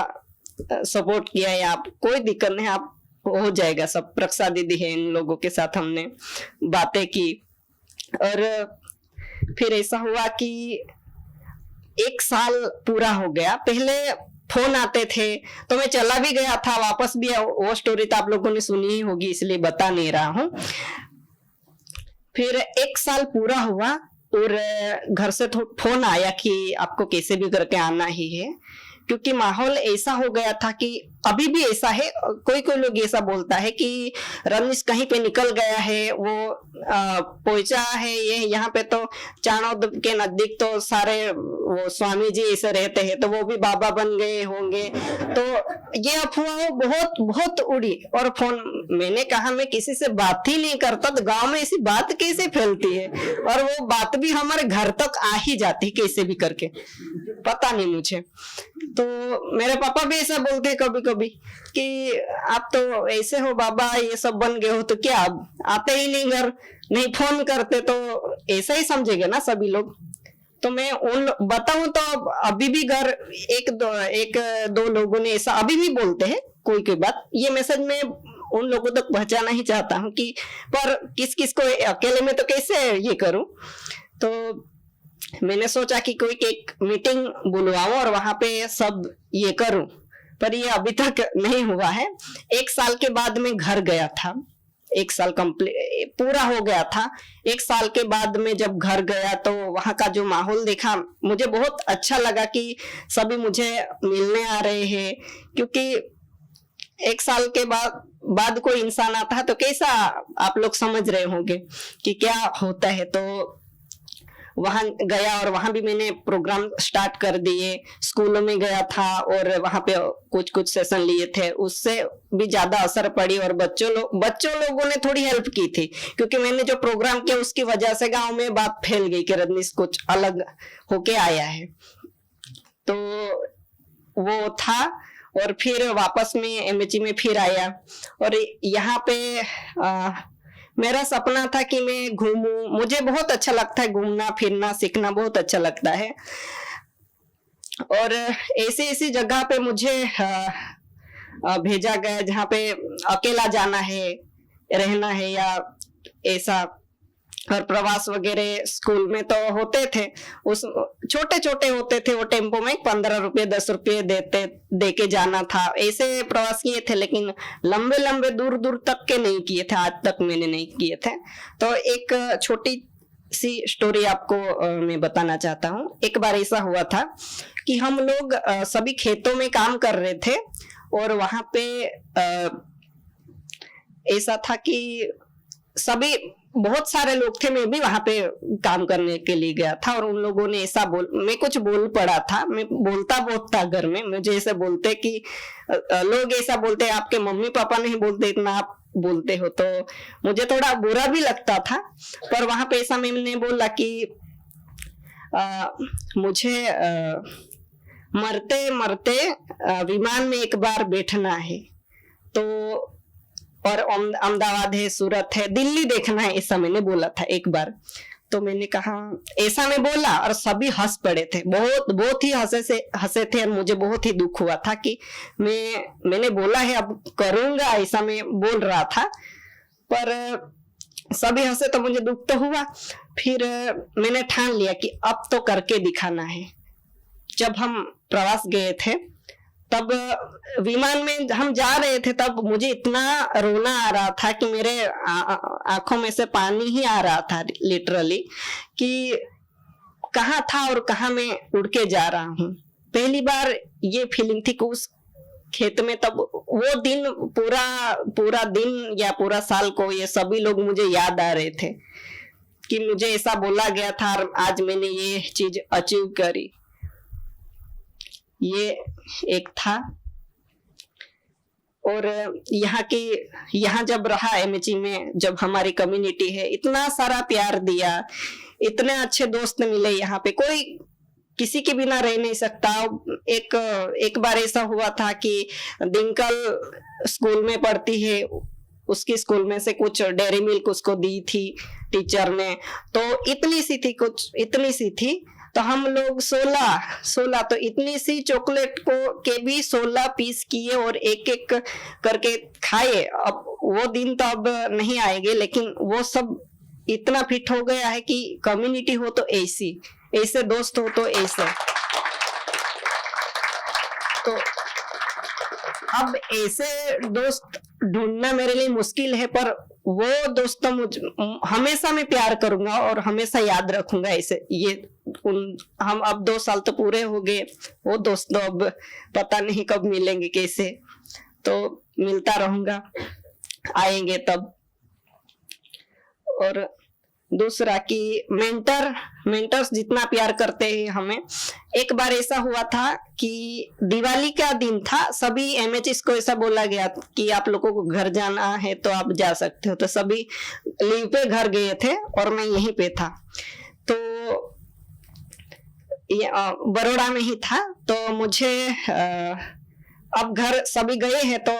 सपोर्ट किया है। आप कोई दिक्कत नहीं, आप हो जाएगा सब। प्रक्षा दीदी है, इन लोगों के साथ हमने बातें की। और फिर ऐसा हुआ कि 1 साल पूरा हो गया। पहले फोन आते थे तो मैं चला भी गया था, वापस भी। वो स्टोरी तो आप लोगों ने सुनी ही होगी, इसलिए बता नहीं रहा हूँ। फिर 1 साल पूरा हुआ, और घर से फोन आया कि आपको कैसे भी करके आना ही है। क्योंकि माहौल ऐसा हो गया था कि अभी भी ऐसा है, कोई कोई लोग ऐसा बोलता है कि रजनीश कहीं पे निकल गया है, वो पहुंचा है। ये यहाँ पे तो चाणोद के नजदीक तो सारे वो स्वामी जी ऐसे रहते हैं, तो वो भी बाबा बन गए होंगे। तो ये अफवाह बहुत बहुत उड़ी। और फोन, मैंने कहा मैं किसी से बात ही नहीं करता, तो गांव में ऐसी बात कैसे फैलती है। और वो बात भी हमारे घर तक आ ही जाती कैसे भी करके, पता नहीं मुझे। तो मेरे पापा भी ऐसा बोलते हैं कभी कभी कि आप तो ऐसे हो बाबा, ये सब बन गए हो, तो क्या आते ही नहीं घर, नहीं फोन करते, तो ऐसा ही समझेंगे ना सभी लोग। तो मैं उन बताऊं तो अभी भी घर एक दो लोगों ने ऐसा अभी भी बोलते हैं कोई कोई बात। ये मैसेज में उन लोगों तक पहुंचाना ही चाहता हूँ कि पर किस किस को अकेले में तो कैसे ये करूं। तो मैंने सोचा कि कोई एक मीटिंग बुलवाऊं और वहां पे सब ये करूं, पर ये अभी तक नहीं हुआ है। 1 साल के बाद मैं घर गया था, 1 साल कंप्लीट पूरा हो गया था। 1 साल के बाद में जब घर गया तो वहां का जो माहौल देखा, मुझे बहुत अच्छा लगा कि सभी मुझे मिलने आ रहे हैं। क्योंकि 1 साल के बाद कोई इंसान आता है तो कैसा आप लोग समझ रहे होंगे कि क्या होता है। तो वहां गया और वहां भी मैंने प्रोग्राम स्टार्ट कर दिए। स्कूलों में गया था और वहां पे कुछ सेशन लिए थे, उससे भी ज्यादा असर पड़ी। और बच्चों लोगों ने थोड़ी हेल्प की थी, क्योंकि मैंने जो प्रोग्राम किया उसकी वजह से गांव में बात फैल गई कि रजनीश कुछ अलग होके आया है। तो वो था। और फिर वापस में एमएचई में फिर आया। और यहाँ पे मेरा सपना था कि मैं घूमूं, मुझे बहुत अच्छा लगता है घूमना फिरना सीखना, बहुत अच्छा लगता है। और ऐसी जगह पे मुझे भेजा गया जहाँ पे अकेला जाना है, रहना है या ऐसा। और प्रवास वगैरह स्कूल में तो होते थे, उस छोटे छोटे होते थे, वो टेम्पो में 15 रुपये 10 रुपये दे के जाना था, ऐसे प्रवास किए थे। लेकिन लंबे लंबे दूर दूर तक के नहीं किए थे, आज तक मैंने नहीं किए थे। तो एक छोटी सी स्टोरी आपको मैं बताना चाहता हूँ। एक बार ऐसा हुआ था कि हम लोग सभी खेतों में काम कर रहे थे, और वहां पे ऐसा था कि सभी बहुत सारे लोग थे, मैं भी वहां पे काम करने के लिए गया था, और उन लोगों ने ऐसा मैं कुछ बोल पड़ा था। मैं बोलता बहुत था घर में, मुझे ऐसे बोलते कि लोग ऐसा बोलते आपके मम्मी पापा नहीं बोलते इतना आप बोलते हो, तो मुझे थोड़ा बुरा भी लगता था। पर वहां पे ऐसा मैंने बोला कि मुझे मरते मरते विमान में एक बार बैठना है, तो और अहमदाबाद है, सूरत है, दिल्ली देखना है, ऐसा मैंने बोला था एक बार। तो मैंने कहा, ऐसा मैं बोला और सभी हंस पड़े थे, बहुत ही हंसे थे, और मुझे बहुत ही दुख हुआ था कि मैंने बोला है अब करूंगा, ऐसा मैं बोल रहा था। पर सभी हंसे तो मुझे दुख तो हुआ। फिर मैंने ठान लिया कि अब तो करके दिखाना है। जब हम प्रवास गए थे तब विमान में हम जा रहे थे, तब मुझे इतना रोना आ रहा था कि मेरे आंखों में से पानी ही आ रहा था लिटरली, कि कहाँ था और कहाँ मैं उड़ के जा रहा हूँ। पहली बार ये फीलिंग थी कि उस खेत में, तब वो दिन पूरा दिन या पूरा साल को ये सभी लोग मुझे याद आ रहे थे कि मुझे ऐसा बोला गया था और आज मैंने ये चीज अचीव करी। ये एक था। और यहाँ जब रहा MHE में, जब हमारी कम्युनिटी है, इतना सारा प्यार दिया, इतने अच्छे दोस्त मिले यहाँ पे, कोई किसी के बिना रह नहीं सकता। एक बार ऐसा हुआ था कि डिंकल स्कूल में पढ़ती है, उसकी स्कूल में से कुछ डेयरी मिल्क उसको दी थी टीचर ने, तो इतनी सी थी, तो हम लोग 16 तो इतनी सी चॉकलेट को के भी 16 पीस किए और एक एक करके खाए। अब वो दिन तो अब नहीं आएंगे, लेकिन वो सब इतना फिट हो गया है कि कम्युनिटी हो तो ऐसे दोस्त हो तो ऐसे। तो अब ऐसे दोस्त ढूंढना मेरे लिए मुश्किल है, पर वो दोस्त तो हमेशा मैं प्यार करूंगा और हमेशा याद रखूंगा। ऐसे हम अब 2 साल तो पूरे हो गए, वो दोस्त तो अब पता नहीं कब मिलेंगे, कैसे, तो मिलता रहूंगा, आएंगे तब। और दूसरा कि मेंटर्स जितना प्यार करते हैं हमें। एक बार ऐसा हुआ था कि दिवाली का दिन था, सभी MHs को ऐसा बोला गया कि आप लोगों को घर जाना है तो आप जा सकते हो, तो सभी लीव पे घर गए थे और मैं यहीं पे था। तो ये बड़ौदा में ही था, तो मुझे अब घर सभी गए हैं तो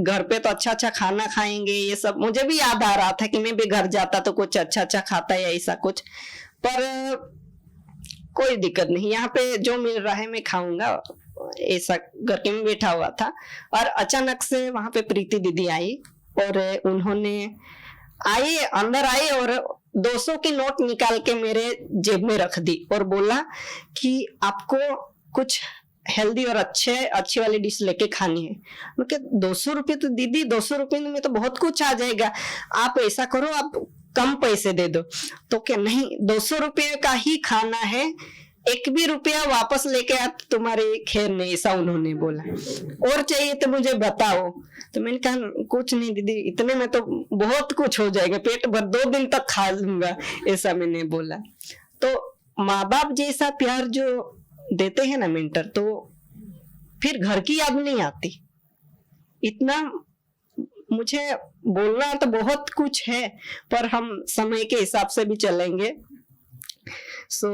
घर पे तो अच्छा खाना खाएंगे, ये सब मुझे भी याद आ रहा था कि मैं भी घर जाता तो कुछ अच्छा खाता या ऐसा कुछ। पर कोई दिक्कत नहीं, यहाँ पे जो मिल रहा है मैं खाऊंगा, ऐसा करके मैं बैठा हुआ था। और अचानक से वहां पे प्रीति दीदी आई और उन्होंने अंदर आए और 200 की नोट निकाल के मेरे जेब में रख दी और बोला कि आपको कुछ हेल्दी और अच्छी वाली डिश लेके खानी है। मैं कहा 200 रुपये तो दीदी, 200 रुपये में तो बहुत कुछ आ जाएगा, आप ऐसा करो आप कम पैसे दे दो। तो क्या नहीं, 200 रुपये का ही खाना है, 1 भी रुपया वापस लेके आ तुम्हारी खैर नहीं, ऐसा उन्होंने बोला। और चाहिए तो मुझे बताओ। तो मैंने कहा कुछ नहीं दीदी, इतने में तो बहुत कुछ हो जाएगा, पेट भर 2 दिन तक खा लूंगा, ऐसा मैंने बोला। तो माँ बाप जैसा प्यार जो देते हैं ना मेंटर, तो फिर घर की याद नहीं आती। इतना मुझे बोलना तो बहुत कुछ है, पर हम समय के हिसाब से भी चलेंगे। सो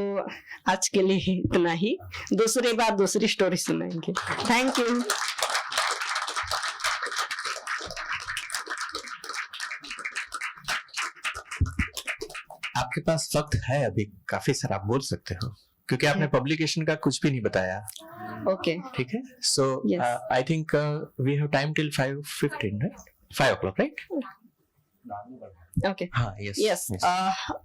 आज के लिए इतना ही, दूसरी बार दूसरी स्टोरी सुनाएंगे। Thank you.
आपके पास वक्त है अभी काफी सारा, आप बोल सकते हो, क्योंकि आपने पब्लिकेशन का कुछ भी नहीं बताया।
ओके,
ठीक है। So I think we have time till 5:15, right? 5 o'clock, right?
Okay
हाँ, yes,
यस
yes.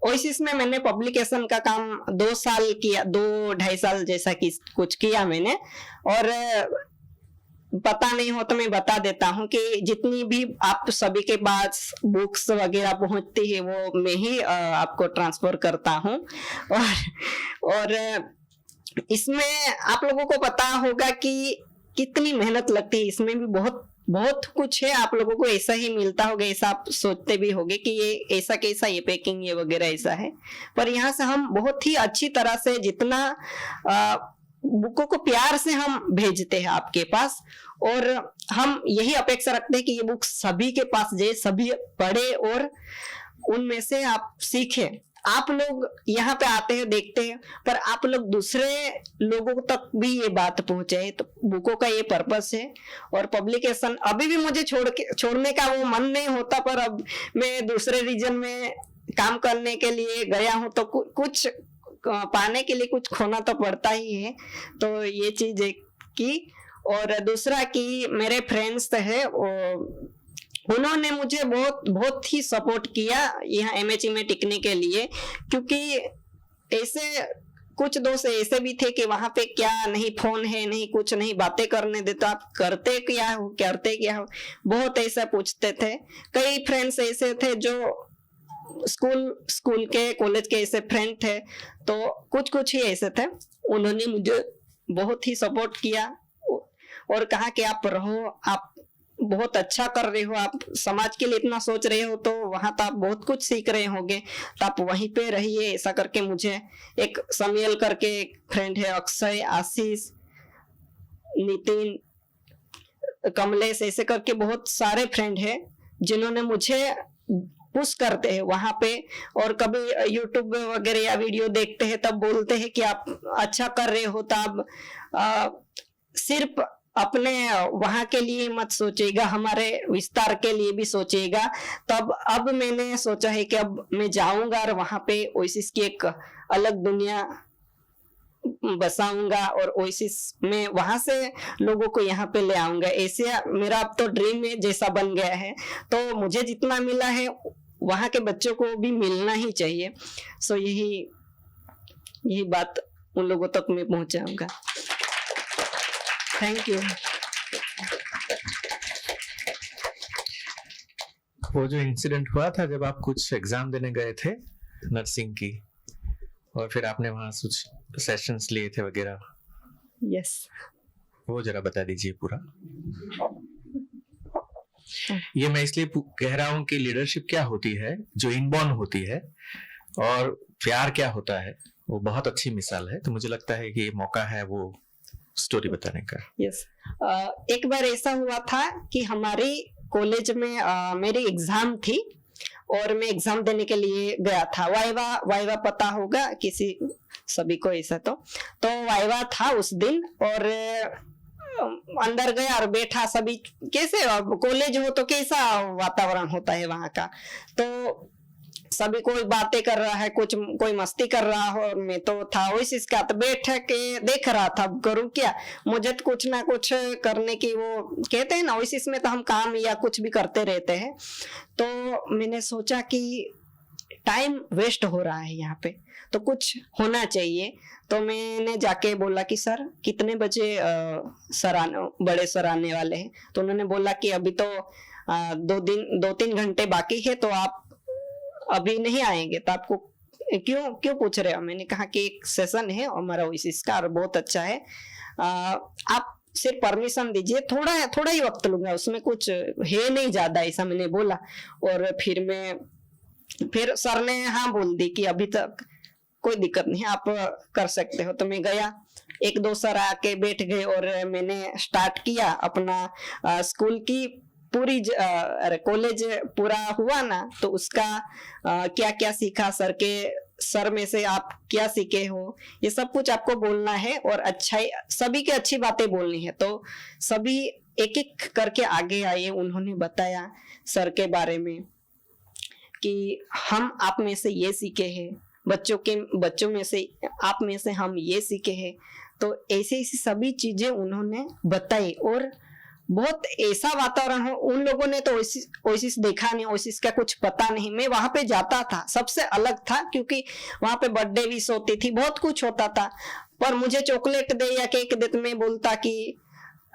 ओएसिस में मैंने पब्लिकेशन का काम 2 साल किया, 2-2.5 साल जैसा कि कुछ किया मैंने। और पता नहीं हो तो मैं बता देता हूँ कि जितनी भी आप सभी के पास बुक्स वगैरह पहुंचती है वो मैं ही आपको ट्रांसफर करता हूँ। और इसमें आप लोगों को पता होगा कि कितनी मेहनत लगती है, इसमें भी बहुत बहुत कुछ है। आप लोगों को ऐसा ही मिलता होगा, ऐसा आप सोचते भी होंगे कि ये ऐसा कैसा, ये पैकिंग ये वगैरह ऐसा है, पर यहाँ से हम बहुत ही अच्छी तरह से जितना बुकों को प्यार से हम भेजते हैं आपके पास, और हम यही अपेक्षा रखते हैं कि ये बुक सभी के पास जाए, सभी पढ़े और उनमें से आप सीखें। आप लोग यहाँ पे आते हैं, देखते हैं, पर आप लोग दूसरे लोगों तक भी ये बात पहुंचाए, तो बुकों का ये पर्पस है। और पब्लिकेशन अभी भी मुझे छोड़ने का वो मन नहीं होता, पर अब मैं दूसरे रीजन में काम करने के लिए गया हूँ, तो कुछ पाने के लिए कुछ खोना तो पड़ता ही है। तो ये चीज एक की, और दूसरा कि मेरे फ्रेंड्स है उन्होंने मुझे बहुत ही सपोर्ट किया यहाँ MHE में टिकने के लिए, क्योंकि ऐसे कुछ दोस्त ऐसे भी थे कि वहां पे क्या नहीं फोन है, नहीं कुछ नहीं, बातें करने देते, आप करते क्या हो, बहुत ऐसा पूछते थे। कई फ्रेंड्स ऐसे थे जो स्कूल के कॉलेज के ऐसे फ्रेंड थे, तो कुछ ही ऐसे थे, उन्होंने मुझे बहुत ही सपोर्ट किया और कहा कि आप रहो, आप बहुत अच्छा कर रहे हो, आप समाज के लिए इतना सोच रहे हो, तो वहां तो आप बहुत कुछ सीख रहे होंगे, तो आप वहीं पे रहिए। ऐसा करके मुझे एक समील करके एक फ्रेंड है, अक्षय, आशीष, नितिन, कमलेश, ऐसे करके बहुत सारे फ्रेंड है जिन्होंने मुझे पुश करते हैं वहां पे। और कभी यूट्यूब वगैरह या वीडियो देखते हैं तब बोलते हैं कि आप अच्छा कर रहे हो, तो आप सिर्फ अपने वहां के लिए मत सोचिएगा, हमारे विस्तार के लिए भी सोचिएगा। तब अब मैंने सोचा है कि अब मैं जाऊंगा और वहां पे ओएसिस की एक अलग दुनिया बसाऊंगा, और ओएसिस में वहां से लोगों को यहाँ पे ले आऊंगा। ऐसे मेरा अब तो ड्रीम है जैसा बन गया है, तो मुझे जितना मिला है वहां के बच्चों को भी मिलना ही चाहिए। सो यही बात उन लोगों तक मैं पहुंचाऊंगा। Thank you.
वो जो इंसिडेंट हुआ था जब आप कुछ एग्जाम देने गए थे नर्सिंग की, और फिर आपने वहां कुछ सेशंस लिए थे वगैरह,
यस,
वो जरा बता दीजिए पूरा। ये मैं इसलिए कह रहा हूँ कि लीडरशिप क्या होती है, जो इनबॉर्न होती है, और प्यार क्या होता है, वो बहुत अच्छी मिसाल है। तो मुझे लगता है कि ये मौका है वो स्टोरी बताने का।
यस, एक बार ऐसा हुआ था कि हमारे कॉलेज में मेरी एग्जाम थी और मैं एग्जाम देने के लिए गया था। वाइवा पता होगा किसी सभी को ऐसा, तो वाइवा था उस दिन, और अंदर गया और बैठा। सभी कैसे कॉलेज हो तो कैसा वातावरण होता है वहां का, तो सभी कोई बातें कर रहा है, कोई मस्ती कर रहा हो, और मैं तो था ओएसिस का, तो बैठ के देख रहा था। अब करूँ क्या, मुझे तो कुछ ना कुछ करने की, वो कहते हैं ना ओएसिस में तो हम काम या कुछ भी करते रहते हैं। तो मैंने सोचा कि टाइम वेस्ट हो रहा है यहाँ पे, तो कुछ होना चाहिए। तो मैंने जाके बोला कि सर कितने बजे बड़े सर आने वाले हैं? तो उन्होंने बोला कि अभी तो 2-3 घंटे बाकी है, तो आप अभी नहीं आएंगे, तो आपको क्यों पूछ रहे हो? मैंने कहा कि एक सेशन है हमारा ओएसिस का और बहुत अच्छा है, आप सिर्फ परमिशन दीजिए, थोड़ा ही वक्त लूंगा, उसमें कुछ है नहीं ज्यादा, ऐसा मैंने बोला। और फिर सर ने हाँ बोल दी कि अभी तक कोई दिक्कत नहीं, आप कर सकते हो। तो मैं गया, 1-2 सर आके बैठ गए और मैंने स्टार्ट किया अपना स्कूल की पूरी कॉलेज पूरा हुआ ना, तो उसका क्या क्या सीखा, सर में से आप क्या सीखे हो, ये सब कुछ आपको बोलना है, और सभी की अच्छी बातें बोलनी है। तो सभी एक एक करके आगे आए, उन्होंने बताया सर के बारे में कि हम आप में से ये सीखे हैं, बच्चों में से आप में से हम ये सीखे हैं। तो ऐसी सभी चीजें उन्होंने बताई, और बहुत ऐसा वातावरण हो। उन लोगों ने तो ओएसिस देखा नहीं, ओएसिस का कुछ पता नहीं। मैं वहां पे जाता था, सबसे अलग था, क्योंकि वहां पे बर्थडे विश होती थी, बहुत कुछ होता था, पर मुझे चॉकलेट दे या केक दे तो मैं बोलता कि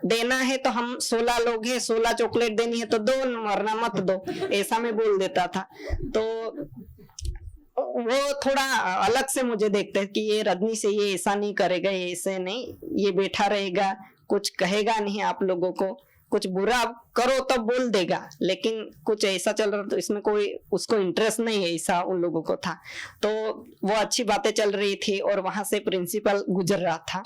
देना है तो हम 16 लोग हैं, 16 चॉकलेट देनी है तो दो, वरना मत दो, ऐसा मैं बोल देता था। तो वो थोड़ा अलग से मुझे देखते हैं कि ये रजनी से ये ऐसा नहीं करेगा, ये ऐसे नहीं, ये बैठा रहेगा, कुछ कहेगा नहीं आप लोगों को, कुछ बुरा करो तो बोल देगा, लेकिन कुछ ऐसा चल रहा तो इसमें कोई उसको इंटरेस्ट नहीं है, ऐसा उन लोगों को था। तो वो अच्छी बातें चल रही थी और वहां से प्रिंसिपल गुजर रहा था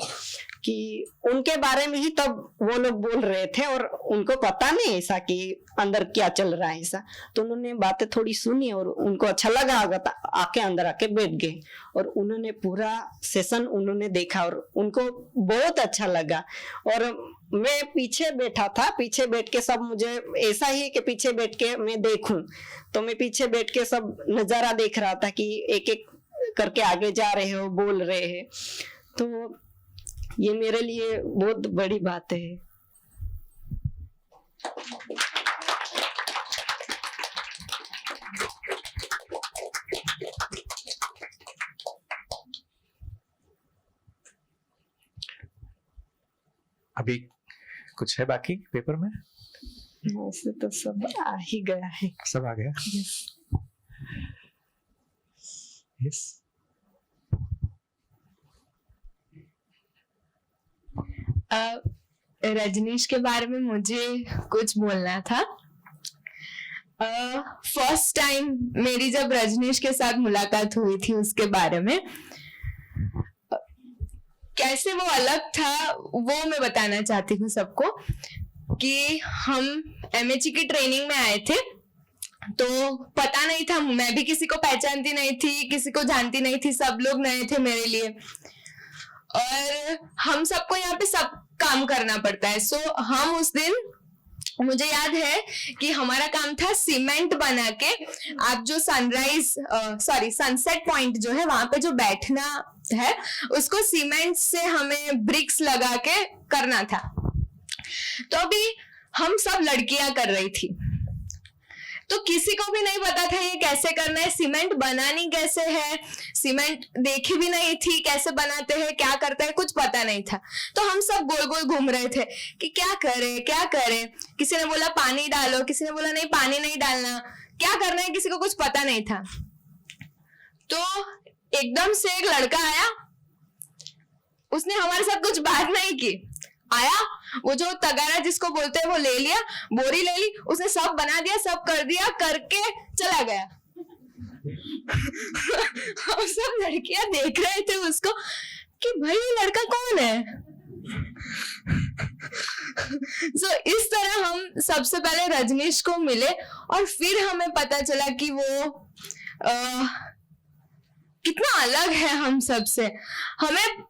कि उनके बारे में ही तब वो लोग बोल रहे थे और उनको पता नहीं ऐसा कि अंदर क्या चल रहा है ऐसा। तो उन्होंने बातें थोड़ी सुनी और उनको अच्छा लगा, आके अंदर आके बैठ गए और उन्होंने पूरा सेशन उन्होंने देखा और उनको बहुत अच्छा लगा। और मैं पीछे बैठा था, पीछे बैठ के सब, मुझे ऐसा ही कि पीछे बैठ के मैं देखूं, तो मैं पीछे बैठ के सब नजारा देख रहा था कि एक एक करके आगे जा रहे हो, बोल रहे हैं। तो ये मेरे लिए बहुत बड़ी बात है।
अभी कुछ है बाकी पेपर में?
ऐसे तो सब आ ही गया है।
सब आ गया। यस।
रजनीश के बारे में मुझे कुछ बोलना था। फर्स्ट टाइम मेरी जब रजनीश के साथ मुलाकात हुई थी, उसके बारे में कैसे वो अलग था वो मैं बताना चाहती हूँ सबको। कि हम एमएचई की ट्रेनिंग में आए थे, तो पता नहीं था, मैं भी किसी को पहचानती नहीं थी, किसी को जानती नहीं थी, सब लोग नए थे मेरे लिए और हम सबको यहाँ पे सब काम करना पड़ता है। सो हम उस दिन, मुझे याद है कि हमारा काम था सीमेंट बना के, आप जो सनसेट पॉइंट जो है वहां पे जो बैठना है उसको सीमेंट से हमें ब्रिक्स लगा के करना था। तो अभी हम सब लड़कियां कर रही थी, तो किसी को भी नहीं पता था ये कैसे करना है, सीमेंट बनानी कैसे है, सीमेंट देखी भी नहीं थी कैसे बनाते हैं, क्या करते हैं, कुछ पता नहीं था। तो हम सब गोल गोल घूम रहे थे कि क्या करें। किसी ने बोला पानी डालो, किसी ने बोला नहीं पानी नहीं डालना, क्या करना है किसी को कुछ पता नहीं था। तो एकदम से एक लड़का आया, उसने हमारे साथ कुछ बात नहीं की, आया, वो जो तगारा जिसको बोलते हैं वो ले लिया, बोरी ले ली, उसने सब बना दिया, सब कर दिया, करके चला गया। हम सब लड़कियां देख रहे थे उसको कि भाई ये लड़का कौन है। इस तरह हम सबसे पहले रजनीश को मिले और फिर हमें पता चला कि वो कितना अलग है हम सबसे। हमें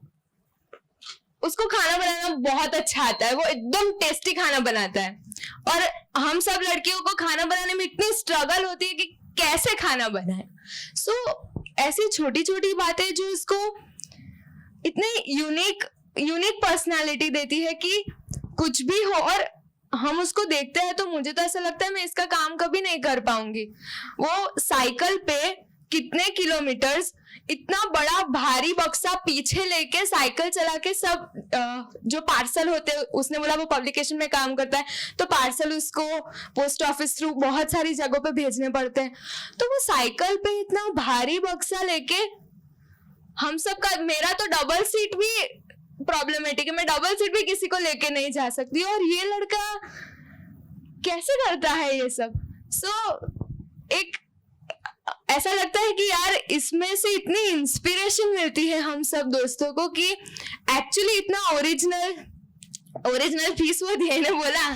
उसको खाना बनाना बहुत अच्छा आता है, वो एकदम टेस्टी खाना बनाता है और हम सब लड़कियों को खाना बनाने में इतनी स्ट्रगल होती है कि कैसे खाना बनाए। ऐसी छोटी छोटी बातें जो इसको इतने यूनिक पर्सनालिटी देती है कि कुछ भी हो और हम उसको देखते हैं तो मुझे तो ऐसा लगता है मैं इसका काम कभी नहीं कर पाऊंगी। वो साइकिल पे कितने किलोमीटर्स, इतना बड़ा भारी बक्सा पीछे लेके साइकिल चला के सब जो पार्सल होते हैं, उसने बोला वो पब्लिकेशन में काम करता है तो पार्सल उसको पोस्ट ऑफिस थ्रू बहुत सारी जगहों पे भेजने पड़ते हैं। तो वो साइकिल पे इतना भारी बक्सा लेके हम सब का, मेरा तो डबल सीट भी प्रॉब्लमेटिक है, मैं डबल सीट भी किसी को लेके नहीं जा सकती और ये लड़का कैसे करता है ये सब। एक ऐसा लगता है कि यार इसमें से इतनी इंस्पिरेशन मिलती है हम सब दोस्तों को कि एक्चुअली इतना ओरिजिनल पीस वो देने बोला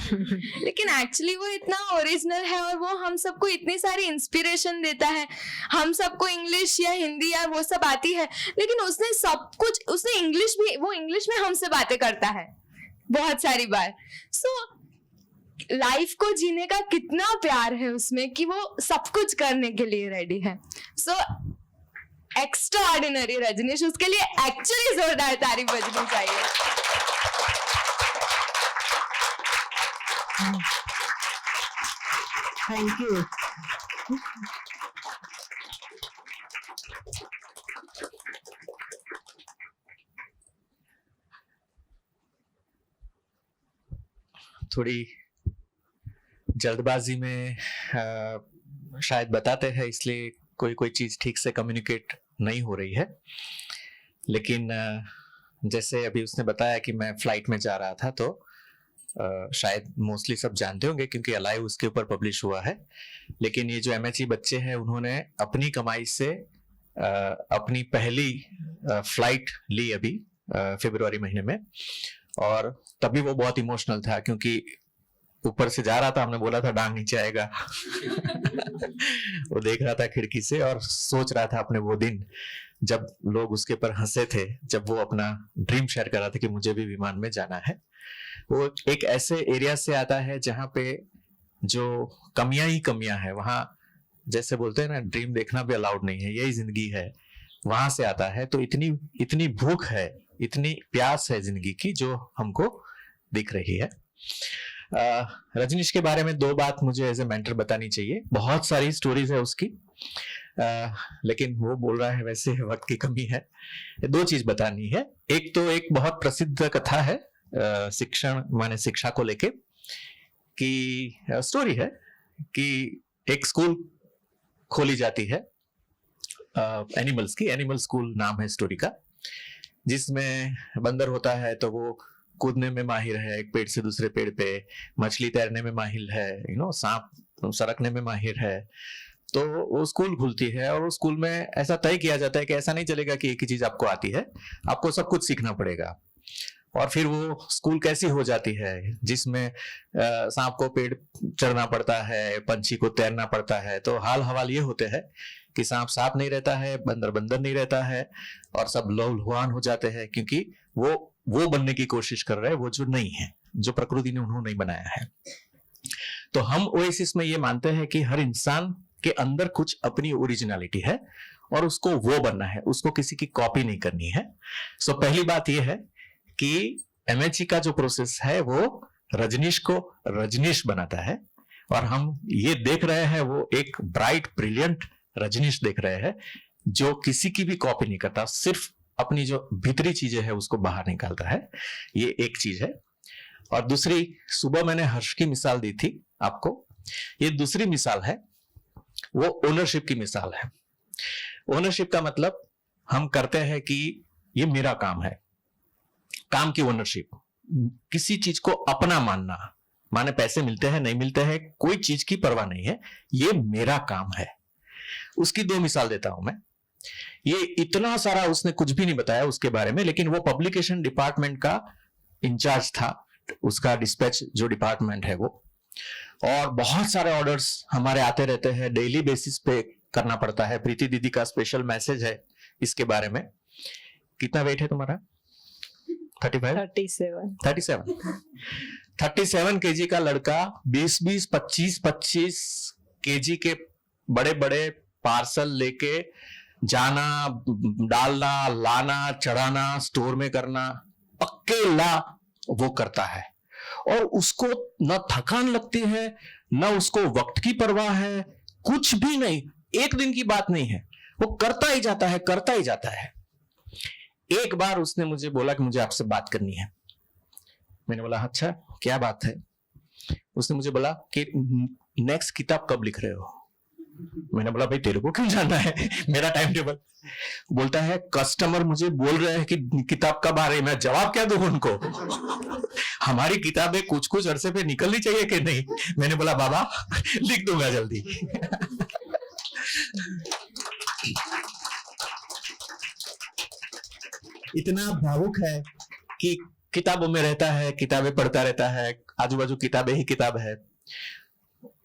लेकिन एक्चुअली वो इतना ओरिजिनल है और वो हम सबको इतनी सारी इंस्पिरेशन देता है। हम सबको इंग्लिश या हिंदी या वो सब आती है, लेकिन उसने सब कुछ, उसने इंग्लिश भी, वो इंग्लिश में हमसे बातें करता है बहुत सारी बार। लाइफ को जीने का कितना प्यार है उसमें कि वो सब कुछ करने के लिए रेडी है। एक्स्ट्राऑर्डिनरी रजनीश, उसके लिए एक्चुअली जोरदार तारीफ बजनी चाहिए।
Thank you.
थोड़ी जल्दबाजी में शायद बताते हैं, इसलिए कोई कोई चीज ठीक से कम्युनिकेट नहीं हो रही है। लेकिन जैसे अभी उसने बताया कि मैं फ्लाइट में जा रहा था, तो शायद मोस्टली सब जानते होंगे क्योंकि अलाइव उसके ऊपर पब्लिश हुआ है। लेकिन ये जो MHE बच्चे हैं, उन्होंने अपनी कमाई से अपनी पहली फ्लाइट ली अभी फरवरी महीने में, और तभी वो बहुत इमोशनल था क्योंकि ऊपर से जा रहा था, हमने बोला था डांग नीचे आएगा। वो देख रहा था खिड़की से और सोच रहा था अपने वो दिन जब लोग उसके पर हंसे थे, जब वो अपना ड्रीम शेयर कर रहा था कि मुझे भी विमान में जाना है। वो एक ऐसे एरिया से आता है जहाँ पे जो कमियां ही कमियां है, वहां जैसे बोलते हैं ना, ड्रीम देखना भी अलाउड नहीं है, यही जिंदगी है, वहां से आता है। तो इतनी इतनी भूख है, इतनी प्यास है जिंदगी की जो हमको दिख रही है। रजनीश के बारे में 2 बात मुझे एज ए मेंटर बतानी चाहिए। बहुत सारी स्टोरीज है उसकी, लेकिन वो बोल रहा है वैसे वक्त की कमी है। 2 चीज बतानी है। एक तो एक बहुत प्रसिद्ध कथा है शिक्षण माने शिक्षा को लेके, कि स्टोरी है कि एक स्कूल खोली जाती है एनिमल्स की, एनिमल स्कूल नाम है स्टोरी का, जिसमें बंदर होता है तो वो कूदने में माहिर है एक पेड़ से दूसरे पेड़ पे, मछली तैरने में माहिर है, सांप सरकने में माहिर है। तो वो स्कूल खुलती है और उस स्कूल में ऐसा तय किया जाता है कि ऐसा नहीं चलेगा कि एक ही चीज आपको आती है, आपको सब कुछ सीखना पड़ेगा। और फिर वो स्कूल कैसी हो जाती है जिसमें सांप को पेड़ चढ़ना पड़ता है, पंछी को तैरना पड़ता है। तो हाल हवाल ये होते हैं कि सांप सांप नहीं रहता है, बंदर बंदर नहीं रहता है, और सब लौलहुआन हो जाते हैं क्योंकि वो बनने की कोशिश कर रहे हैं वो जो नहीं है, जो प्रकृति ने उन्होंने नहीं बनाया है। तो हम ओएसिस में ये मानते हैं कि हर इंसान के अंदर कुछ अपनी ओरिजिनलिटी है और उसको वो बनना है, उसको किसी की कॉपी नहीं करनी है। सो पहली बात ये है कि MHE का जो प्रोसेस है वो रजनीश को रजनीश बनाता है, और हम ये देख रहे हैं वो एक ब्राइट ब्रिलियंट रजनीश देख रहे हैं जो किसी की भी कॉपी नहीं करता, सिर्फ अपनी जो भीतरी चीजें है उसको बाहर निकालता है। ये एक चीज है। और दूसरी, सुबह मैंने हर्ष की मिसाल दी थी आपको, ये दूसरी मिसाल है, वो ओनरशिप की मिसाल है। ओनरशिप का मतलब हम करते हैं कि ये मेरा काम है, काम की ओनरशिप, किसी चीज को अपना मानना, माने पैसे मिलते हैं नहीं मिलते हैं कोई चीज की परवाह नहीं है, ये मेरा काम है। उसकी 2 मिसाल देता हूं मैं। ये इतना सारा उसने कुछ भी नहीं बताया उसके बारे में, लेकिन वो पब्लिकेशन डिपार्टमेंट का इंचार्ज था, उसका डिस्पैच जो डिपार्टमेंट है वो, और बहुत सारे ऑर्डर्स हमारे आते रहते हैं, डेली बेसिस पे करना पड़ता है। प्रीति दीदी का स्पेशल मैसेज है इसके बारे में। कितना वेट है तुम्हारा? 37 केजी का लड़का 20 25 केजी के बड़े बड़े पार्सल लेके जाना, डालना, लाना, चढ़ाना, स्टोर में करना, अकेला वो करता है। और उसको न थकान लगती है, न उसको वक्त की परवाह है, कुछ भी नहीं, एक दिन की बात नहीं है, वो करता ही जाता है, करता ही जाता है। एक बार उसने मुझे बोला कि मुझे आपसे बात करनी है। मैंने बोला अच्छा क्या बात है? उसने मुझे बोला कि नेक्स्ट किताब कब लिख रहे हो? मैंने बोला भाई तेरे को क्यों जानना है, मेरा टाइम टेबल। बोलता है कस्टमर मुझे बोल रहे हैं कि किताब कब आ रही है, मैं जवाब क्या दूं उनको? हमारी किताबें कुछ कुछ अरसे पे निकलनी चाहिए कि नहीं? मैंने बोला बाबा लिख दूंगा जल्दी। इतना भावुक है कि किताबों में रहता है, किताबें पढ़ता रहता है, आजू बाजू किताबें ही किताब है।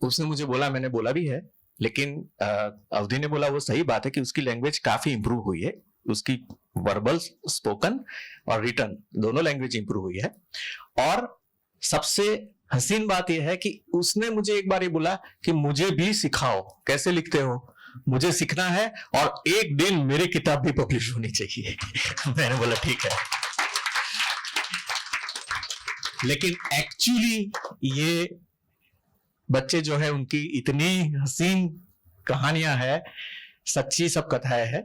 उसने मुझे बोला, मैंने बोला भी है, लेकिन अवधि ने बोला वो सही बात है कि उसकी लैंग्वेज काफी इंप्रूव हुई है, उसकी वर्बल, स्पोकन और रिटन दोनों लैंग्वेज इंप्रूव हुई है। और सबसे हसीन बात यह है कि उसने मुझे एक बार ये बोला कि मुझे भी सिखाओ, कैसे लिखते हो, मुझे सीखना है और एक दिन मेरी किताब भी पब्लिश होनी चाहिए। मैंने बोला ठीक है। लेकिन एक्चुअली ये बच्चे जो है उनकी इतनी हसीन कहानियां है, सच्ची सब कथाएं है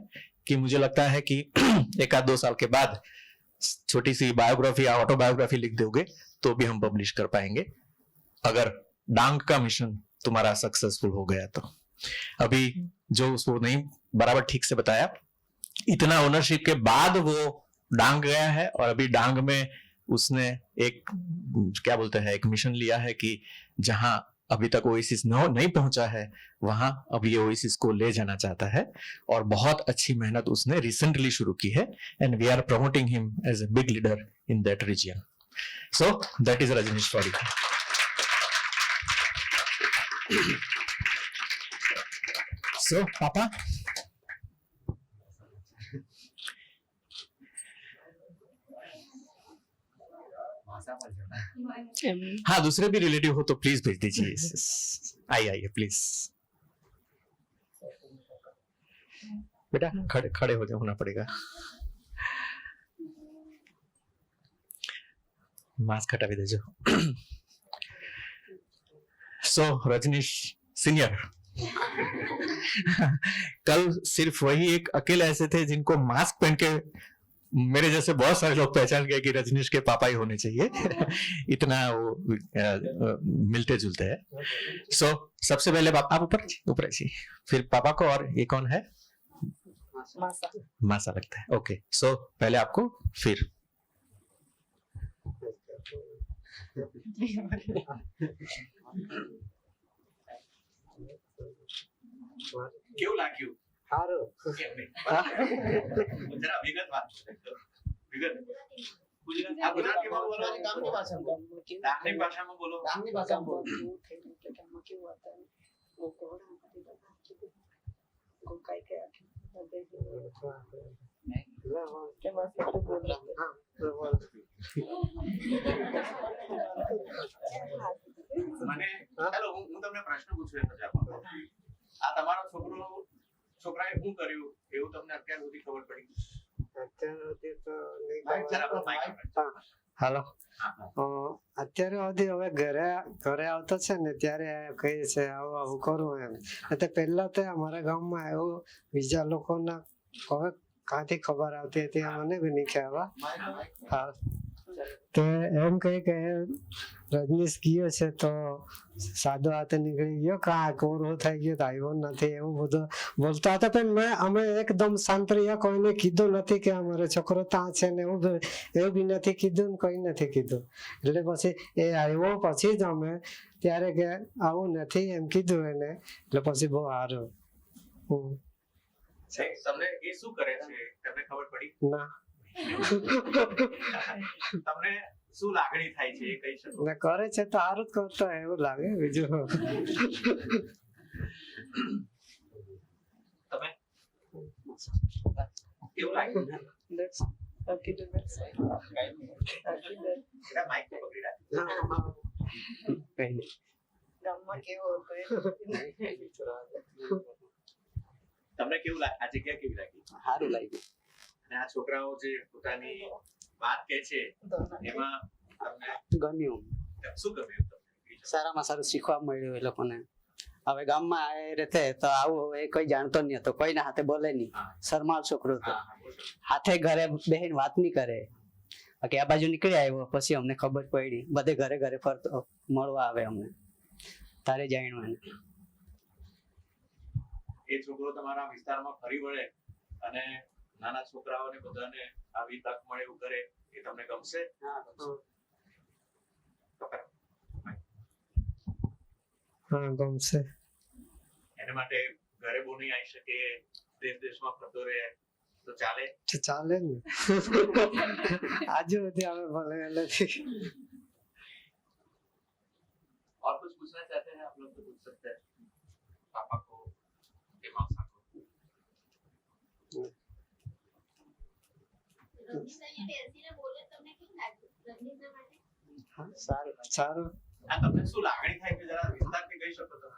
कि मुझे लगता है कि 1-2 साल के बाद छोटी सी बायोग्राफी या ऑटोबायोग्राफी लिख दोगे तो भी हम पब्लिश कर पाएंगे, अगर डांग का मिशन तुम्हारा सक्सेसफुल हो गया तो। अभी जो उसको नहीं बराबर ठीक से बताया, इतना ओनरशिप के बाद वो डांग गया है और अभी डांग में उसने एक क्या बोलते हैं एक मिशन लिया है कि जहां अभी तक ओएसिस नहीं पहुंचा है वहां अब ये ओएसिस को ले जाना चाहता है, और बहुत अच्छी मेहनत उसने रिसेंटली शुरू की है, and we are promoting him as a big leader in that region. So that is Rajneesh story. So पापा, हाँ दूसरे भी रिलेटिव हो तो प्लीज भेज दीजिए। आइए प्लीज बेटा, खड़े खड़े होना पड़ेगा, मास्क हटा भी दीजिए। सो रजनीश सीनियर, कल सिर्फ वही एक अकेले ऐसे थे जिनको मास्क पहन के मेरे जैसे बहुत सारे लोग पहचान गए कि रजनीश के पापा ही होने चाहिए। इतना वो मिलते जुलते हैं। सो सबसे पहले आप ऊपर ऐसी, फिर पापा को, और ये कौन है? मासा लगता है। ओके, सो पहले आपको, फिर
क्यों लाग्યું?
હારું.
જરા વિગતવાર વિગત ગુજરાત આ ગુજરાતીમાં બોલવાની ગામની ભાષામાં ગામની ભાષામાં બોલો.
ગામની ભાષામાં બોલ. આમાં કેવું હતા? वो कोड़ा के
મને ચાલો હું તમને પ્રશ્ન પૂછું એક જ આપો. આ તમારો છોકરાએ શું કર્યું એવું તમને અત્યાર સુધી ખબર પડી?
હાલો, અત્યારે સુધી હવે ઘરે આવતો છે ને ત્યારે કહે છે આવું આવું કરું એમ. એટલે પહેલા તો અમારા ગામમાં એવું બીજા લોકોના હવે કાંથી ખબર આવતી હતી મને બી નહીં ખ્યાલ. હા, તો એમ કહે કે રજનીશ ગયો છે તો સાદો હાથે નીકળી ગયો, કાં કોરો થઈ ગયો તો આવ્યો નથી, એવું બધું બોલતા હતા. પણ અમે એકદમ શાંત રહ્યા, કોઈને કીધું નથી કે અમારો છોકરો ત્યાં છે ને એવું બી નથી કીધું ને કઈ નથી કીધું. એટલે પછી એ આવ્યો પછી જ અમે ત્યારે કે આવું નથી એમ કીધું એને, એટલે પછી બહુ સારું.
તમને એ શું કરે છે તમને ખબર પડી?
ના,
તમને શું લાગણી થાય છે એ કહી શકો?
કરે છે તો સારું જ કરતો એવું લાગે, બીજું
તમે કેવું લાગ્યું? માઇક પકડી રાખ.
ગામમાં કેવો હતો
તમને કેવું લાગે? આ જગ્યા કેવી લાગી?
સારું લાગ્યું.
અને આ છોકરાઓ જે પોતાની વાત કહે છે એમાં તમને
ગમ્યું.
શું ગમ્યું તમને?
સારામાં સારું શીખવા મળ્યું એ લોકોને. હવે ગામમાં આ રીતે તો આવું એ કોઈ જાણતો નહીં હતો, કોઈના હાથે બોલે નહીં, શરમાળ છોકરો હતો, હાથે ઘરે બેહીને વાત નહીં કરે. બાકી આ બાજુ નીકળી આવ્યો પછી અમને ખબર પડી, બધે ઘરે ઘરે ફરતો મળવા આવે અમને, તારે જાણ્યું એને.
એ છોકરો તમારા વિસ્તારમાં ફરી વળે અને નાના છોકરાઓને બધાને આવી તક મળે એવું કરે, એ તમને ગમશે?
હા ગમશે.
એને માટે ઘરે બહુ નહીં આવી શકે, દેશમાં ફરતો રહે તો ચાલે?
ચાલે ને. આજુ બધી આવે ભલે નથી.
और कुछ पूछना चाहते हैं आप लोग तो पूछ सकते हैं पापा को के मौसा को.
સારું.
આ તમને શું લાગણી થાય કે જરા વિસ્તારથી કહી શકો તમે?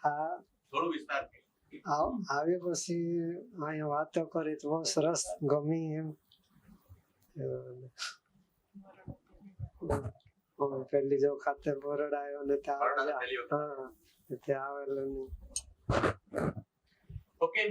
હા,
થોડું વિસ્તારથી.
આવે પછી અહીંયા વાતો કરી તો બહુ સરસ ગમી એમ. પહેલી જો ખાતે બોરડ આવ્યો ને
બરોડા પહેલી વખત.
હા ત્યાં આવેલો નહીં.
ઓકે